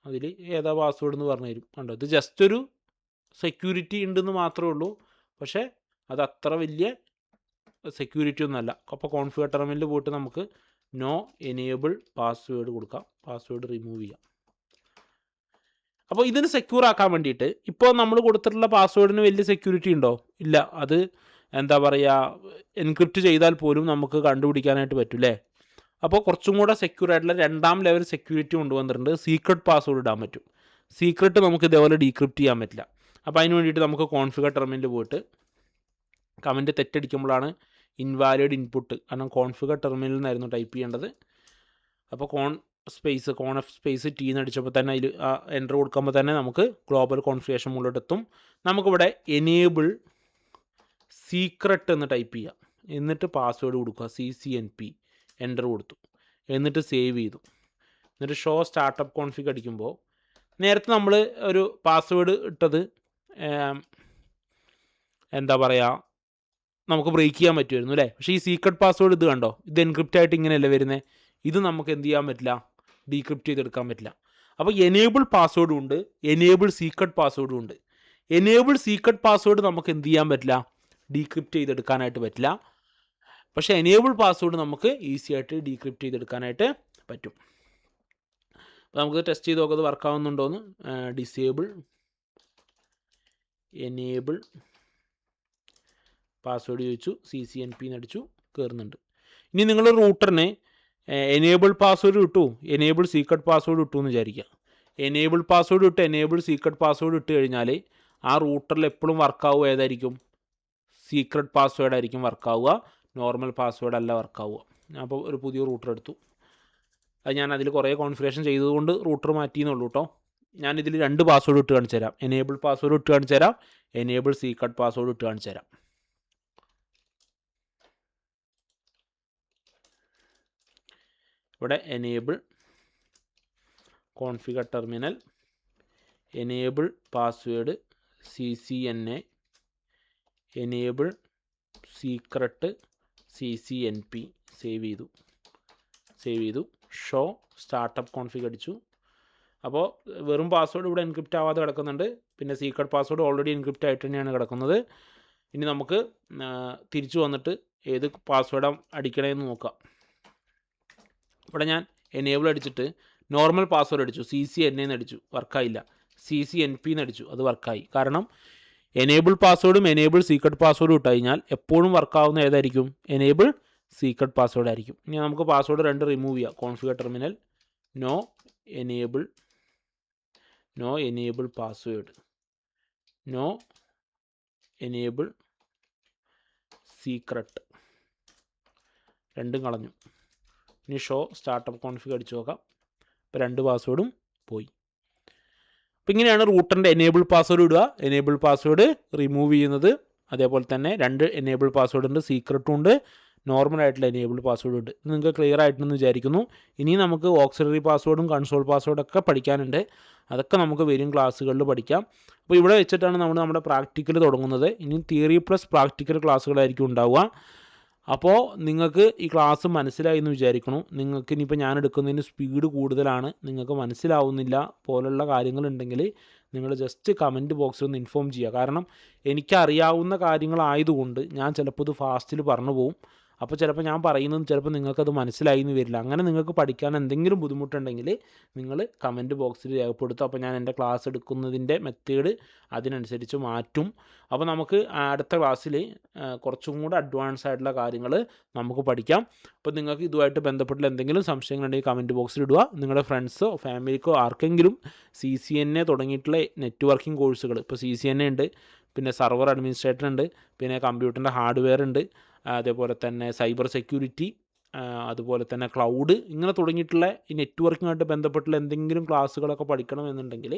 അതിൽ ഏതാ പാസ്വേഡ് എന്ന് പറഞ്ഞു തരും. കണ്ടോ, ഇത് ജസ്റ്റ് ഒരു സെക്യൂരിറ്റി ഉണ്ടെന്ന് മാത്രമേ ഉള്ളൂ, പക്ഷേ അത് അത്ര വലിയ സെക്യൂരിറ്റി ഒന്നുമല്ല. അപ്പോൾ കോൺഫിഗർ ടെർമിനലിൽ പോയിട്ട് നമുക്ക് നോ എനേബിൾ പാസ്വേഡ് കൊടുക്കാം, പാസ്വേഡ് റിമൂവ് ചെയ്യാം. അപ്പോൾ ഇതിന് സെക്യൂർ ആക്കാൻ വേണ്ടിയിട്ട് ഇപ്പോൾ നമ്മൾ കൊടുത്തിട്ടുള്ള പാസ്വേഡിന് വലിയ സെക്യൂരിറ്റി ഉണ്ടോ? ഇല്ല. അത് എന്താ പറയുക, എൻക്രിപ്റ്റ് ചെയ്താൽ പോലും നമുക്ക് കണ്ടുപിടിക്കാനായിട്ട് പറ്റൂലേ. അപ്പോൾ കുറച്ചും കൂടെ സെക്യൂർ ആയിട്ടുള്ള 2ാം ലെവൽ സെക്യൂരിറ്റി കൊണ്ടുവന്നിട്ടുണ്ട്. സീക്രട്ട് പാസ്വേഡ് ഇടാൻ പറ്റും. സീക്രട്ട് നമുക്ക് ഇതേപോലെ ഡീക്രിപ്റ്റ് ചെയ്യാൻ പറ്റില്ല. അപ്പോൾ അതിന് വേണ്ടിയിട്ട് നമുക്ക് കോൺഫിഗർ ടെർമിനലിൽ പോയിട്ട് കമൻറ്റ് തെറ്റടിക്കുമ്പോഴാണ് ഇൻവാലിഡ് ഇൻപുട്ട്, കാരണം കോൺഫിഗർ ടെർമിനലിൽ നിന്നായിരുന്നു ടൈപ്പ് ചെയ്യേണ്ടത്. അപ്പോൾ കോൺഫ് സ്പേസ് T എന്ന് അടിച്ചപ്പോൾ തന്നെ അതിൽ എൻ്റർ കൊടുക്കുമ്പോൾ തന്നെ നമുക്ക് ഗ്ലോബൽ കോൺഫിഗറേഷൻ മുകളിലോട്ട് എത്തും. നമുക്കിവിടെ എനേബിൾ സീക്രട്ട് എന്ന് ടൈപ്പ് ചെയ്യാം, എന്നിട്ട് പാസ്വേഡ് കൊടുക്കുക CCNP, എൻ്റർ കൊടുത്തു, എന്നിട്ട് സേവ് ചെയ്തു. എന്നിട്ട് ഷോ സ്റ്റാർട്ടപ്പ് കോൺഫിഗ് അടിക്കുമ്പോൾ നേരത്തെ നമ്മൾ ഒരു പാസ്വേഡ് ഇട്ടത് എന്താ പറയുക, നമുക്ക് ബ്രേക്ക് ചെയ്യാൻ പറ്റുമായിരുന്നു അല്ലേ. പക്ഷേ ഈ സീക്രട്ട് പാസ്വേഡ് ഇത് കണ്ടോ, ഇത് എൻക്രിപ്റ്റ് ആയിട്ട് ഇങ്ങനെയല്ലേ വരുന്നത്. ഇത് നമുക്ക് എന്ത് ചെയ്യാൻ പറ്റില്ല, ഡീക്രിപ്റ്റ് ചെയ്തെടുക്കാൻ പറ്റില്ല. അപ്പോൾ എനേബിൾ പാസ്വേഡും ഉണ്ട്, എനേബിൾ സീക്രട്ട് പാസ്വേഡും ഉണ്ട്. എനേബിൾ സീക്രട്ട് പാസ്വേഡ് നമുക്ക് എന്ത് ചെയ്യാൻ പറ്റില്ല, ഡീക്രിപ്റ്റ് ചെയ്തെടുക്കാനായിട്ട് പറ്റില്ല. പക്ഷേ എനേബിൾ പാസ്വേഡ് നമുക്ക് ഈസി ആയിട്ട് ഡീക്രിപ്റ്റ് ചെയ്തെടുക്കാനായിട്ട് പറ്റും. അപ്പോൾ നമുക്ക് ടെസ്റ്റ് ചെയ്ത് നോക്കാം വർക്ക് ആവുന്നുണ്ടോയെന്ന്. ഡിസേബിൾ എനേബിൾ പാസ്വേഡ് ചോദിച്ചു, CCNP എന്ന് അടിച്ചു, കയറുന്നുണ്ട്. ഇനി നിങ്ങൾ റൂട്ടറിന് എനേബിൾ പാസ്വേഡ് ഇട്ടു, എനേബിൾ സീക്രട്ട് പാസ്വേഡ് ഇട്ടു എന്ന് വിചാരിക്കുക. എനേബിൾ പാസ്വേഡ് ഇട്ട് എനേബിൾ സീക്രട്ട് പാസ്വേഡ് ഇട്ട് കഴിഞ്ഞാൽ ആ റൂട്ടറിൽ എപ്പോഴും വർക്കാവുക ഏതായിരിക്കും? സീക്രട്ട് പാസ്വേഡ് ആയിരിക്കും വർക്കാവുക, നോർമൽ പാസ്വേഡ് അല്ല വർക്കാവുക. ഞാൻ അപ്പോൾ ഒരു പുതിയ റൂട്ടർ എടുത്തു. അത് ഞാൻ അതിൽ കുറേ കോൺഫിഗറേഷൻ ചെയ്തതുകൊണ്ട് റൂട്ടർ മാറ്റിയെന്നുള്ളൂ കേട്ടോ. ഞാനിതിൽ 2 പാസ്വേഡ് ഇട്ട് കാണിച്ചു തരാം. എനേബിൾ പാസ്വേഡ് ഇട്ട് കാണിച്ചു തരാം, എനേബിൾ സീക്രട്ട് പാസ്വേഡ് ഇട്ട് കാണിച്ചു തരാം. ഇവിടെ enable configure terminal, enable password CCNA, enable secret CCNP save ചെയ്തു. ഷോ സ്റ്റാർട്ടപ്പ് കോൺഫിഗ് അടിച്ചു. അപ്പോൾ വെറും പാസ്വേഡ് ഇവിടെ എൻക്രിപ്റ്റ് ആവാതെ കിടക്കുന്നുണ്ട്, പിന്നെ സീക്രട്ട് പാസ്വേഡ് ഓൾറെഡി എൻക്രിപ്റ്റ് ആയിട്ട് തന്നെയാണ് കിടക്കുന്നത്. ഇനി നമുക്ക് തിരിച്ചു വന്നിട്ട് ഏത് പാസ്വേഡ് അടിക്കണമെന്ന് നോക്കാം. ഇവിടെ ഞാൻ എനേബിൾ അടിച്ചിട്ട് നോർമൽ പാസ്വേഡ് അടിച്ചു, CCNA എന്ന് അടിച്ചു, വർക്കായില്ല. CCNP എന്ന് അടിച്ചു, അത് വർക്കായി. കാരണം എനേബിൾ പാസ്വേഡും എനേബിൾ സീക്രട്ട് പാസ്വേഡും ഇട്ട് കഴിഞ്ഞാൽ എപ്പോഴും വർക്കാവുന്ന ഏതായിരിക്കും? എനേബിൾ സീക്രട്ട് പാസ്വേഡ് ആയിരിക്കും. ഇനി നമുക്ക് പാസ്വേഡ് 2 റിമൂവ് ചെയ്യാം. Configure terminal, no enable password, no enable secret, രണ്ടും കളഞ്ഞു. ഇനി ഷോ സ്റ്റാർട്ടപ്പ് കോൺഫിഗ് അടിച്ചു നോക്കാം. ഇപ്പോൾ 2 പാസ്വേഡും പോയി. അപ്പോൾ ഇങ്ങനെയാണ് റൂട്ടറിൻ്റെ എനേബിൾ പാസ്വേഡ് ഇടുക, എനേബിൾ പാസ്വേഡ് റിമൂവ് ചെയ്യുന്നത്. അതേപോലെ തന്നെ 2 എനേബിൾ പാസ്വേഡ് ഉണ്ട്, സീക്രട്ടും ഉണ്ട്, നോർമൽ ആയിട്ടുള്ള എനേബിൾ പാസ്വേഡ് ഉണ്ട്. ഇത് നിങ്ങൾക്ക് ക്ലിയർ ആയിട്ടുണ്ടെന്ന് വിചാരിക്കുന്നു. ഇനി നമുക്ക് ഓക്സിലറി പാസ്വേഡും കൺസോൾ പാസ്വേഡൊക്കെ പഠിക്കാനുണ്ട്. അതൊക്കെ നമുക്ക് വരും ക്ലാസ്സുകളിൽ പഠിക്കാം. അപ്പോൾ ഇവിടെ വെച്ചിട്ടാണ് നമ്മൾ നമ്മുടെ പ്രാക്ടിക്കൽ തുടങ്ങുന്നത്. ഇനി തിയറി പ്ലസ് പ്രാക്ടിക്കൽ ക്ലാസ്സുകളായിരിക്കും ഉണ്ടാവുക. അപ്പോൾ നിങ്ങൾക്ക് ഈ ക്ലാസ് മനസ്സിലായി എന്ന് വിചാരിക്കണം. നിങ്ങൾക്ക് ഇനിയിപ്പോൾ ഞാൻ എടുക്കുന്നതിന് സ്പീഡ് കൂടുതലാണ്, നിങ്ങൾക്ക് മനസ്സിലാവുന്നില്ല പോലുള്ള കാര്യങ്ങളുണ്ടെങ്കിൽ നിങ്ങൾ ജസ്റ്റ് കമൻറ്റ് ബോക്സിൽ ഒന്ന് ഇൻഫോം ചെയ്യുക. കാരണം എനിക്കറിയാവുന്ന കാര്യങ്ങളായതുകൊണ്ട് ഞാൻ ചിലപ്പോൾ ഇത് ഫാസ്റ്റിൽ പറഞ്ഞു പോകും. അപ്പോൾ ചിലപ്പോൾ ഞാൻ പറയുന്നത് ചിലപ്പോൾ നിങ്ങൾക്കത് മനസ്സിലായി എന്ന് വരില്ല. അങ്ങനെ നിങ്ങൾക്ക് പഠിക്കാൻ എന്തെങ്കിലും ബുദ്ധിമുട്ടുണ്ടെങ്കിൽ നിങ്ങൾ കമൻറ്റ് ബോക്സിൽ രേഖപ്പെടുത്തും. അപ്പോൾ ഞാൻ എൻ്റെ ക്ലാസ് എടുക്കുന്നതിൻ്റെ മെത്തേഡ് അതിനനുസരിച്ച് മാറ്റും. അപ്പോൾ നമുക്ക് അടുത്ത ക്ലാസ്സിൽ കുറച്ചും കൂടെ അഡ്വാൻസ് ആയിട്ടുള്ള കാര്യങ്ങൾ നമുക്ക് പഠിക്കാം. അപ്പോൾ നിങ്ങൾക്ക് ഇതുമായിട്ട് ബന്ധപ്പെട്ടുള്ള എന്തെങ്കിലും സംശയങ്ങളുണ്ടെങ്കിൽ കമൻറ്റ് ബോക്സിൽ ഇടുക. നിങ്ങളുടെ ഫ്രണ്ട്സോ ഫാമിലിക്കോ ആർക്കെങ്കിലും CCNA തുടങ്ങിയിട്ടുള്ള നെറ്റ്വർക്കിംഗ് കോഴ്സുകൾ, ഇപ്പോൾ CCNA ഉണ്ട്, പിന്നെ സർവർ അഡ്മിനിസ്ട്രേറ്റർ ഉണ്ട്, പിന്നെ കമ്പ്യൂട്ടറിൻ്റെ ഹാർഡ്വെയർ ഉണ്ട്, അതേപോലെ തന്നെ സൈബർ സെക്യൂരിറ്റി, അതുപോലെ തന്നെ ക്ലൗഡ്, ഇങ്ങനെ തുടങ്ങിയിട്ടുള്ള ഈ നെറ്റ്വർക്കിങ്ങായിട്ട് ബന്ധപ്പെട്ടുള്ള എന്തെങ്കിലും ക്ലാസ്സുകളൊക്കെ പഠിക്കണമെന്നുണ്ടെങ്കിൽ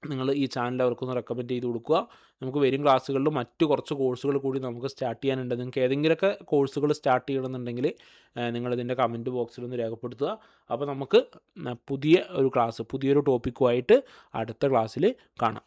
നിങ്ങൾ ഈ ചാനൽ അവർക്കൊന്ന് റെക്കമെൻഡ് ചെയ്ത് കൊടുക്കുക. നമുക്ക് വരും ക്ലാസ്സുകളിൽ മറ്റു കുറച്ച് കോഴ്സുകൾ കൂടി നമുക്ക് സ്റ്റാർട്ട് ചെയ്യാനുണ്ട്. നിങ്ങൾക്ക് ഏതെങ്കിലുമൊക്കെ കോഴ്സുകൾ സ്റ്റാർട്ട് ചെയ്യണമെന്നുണ്ടെങ്കിൽ നിങ്ങളിതിൻ്റെ കമൻറ്റ് ബോക്സിലൊന്ന് രേഖപ്പെടുത്തുക. അപ്പോൾ നമുക്ക് പുതിയ ഒരു ക്ലാസ്, പുതിയൊരു ടോപ്പിക്കുമായിട്ട് അടുത്ത ക്ലാസ്സിൽ കാണാം.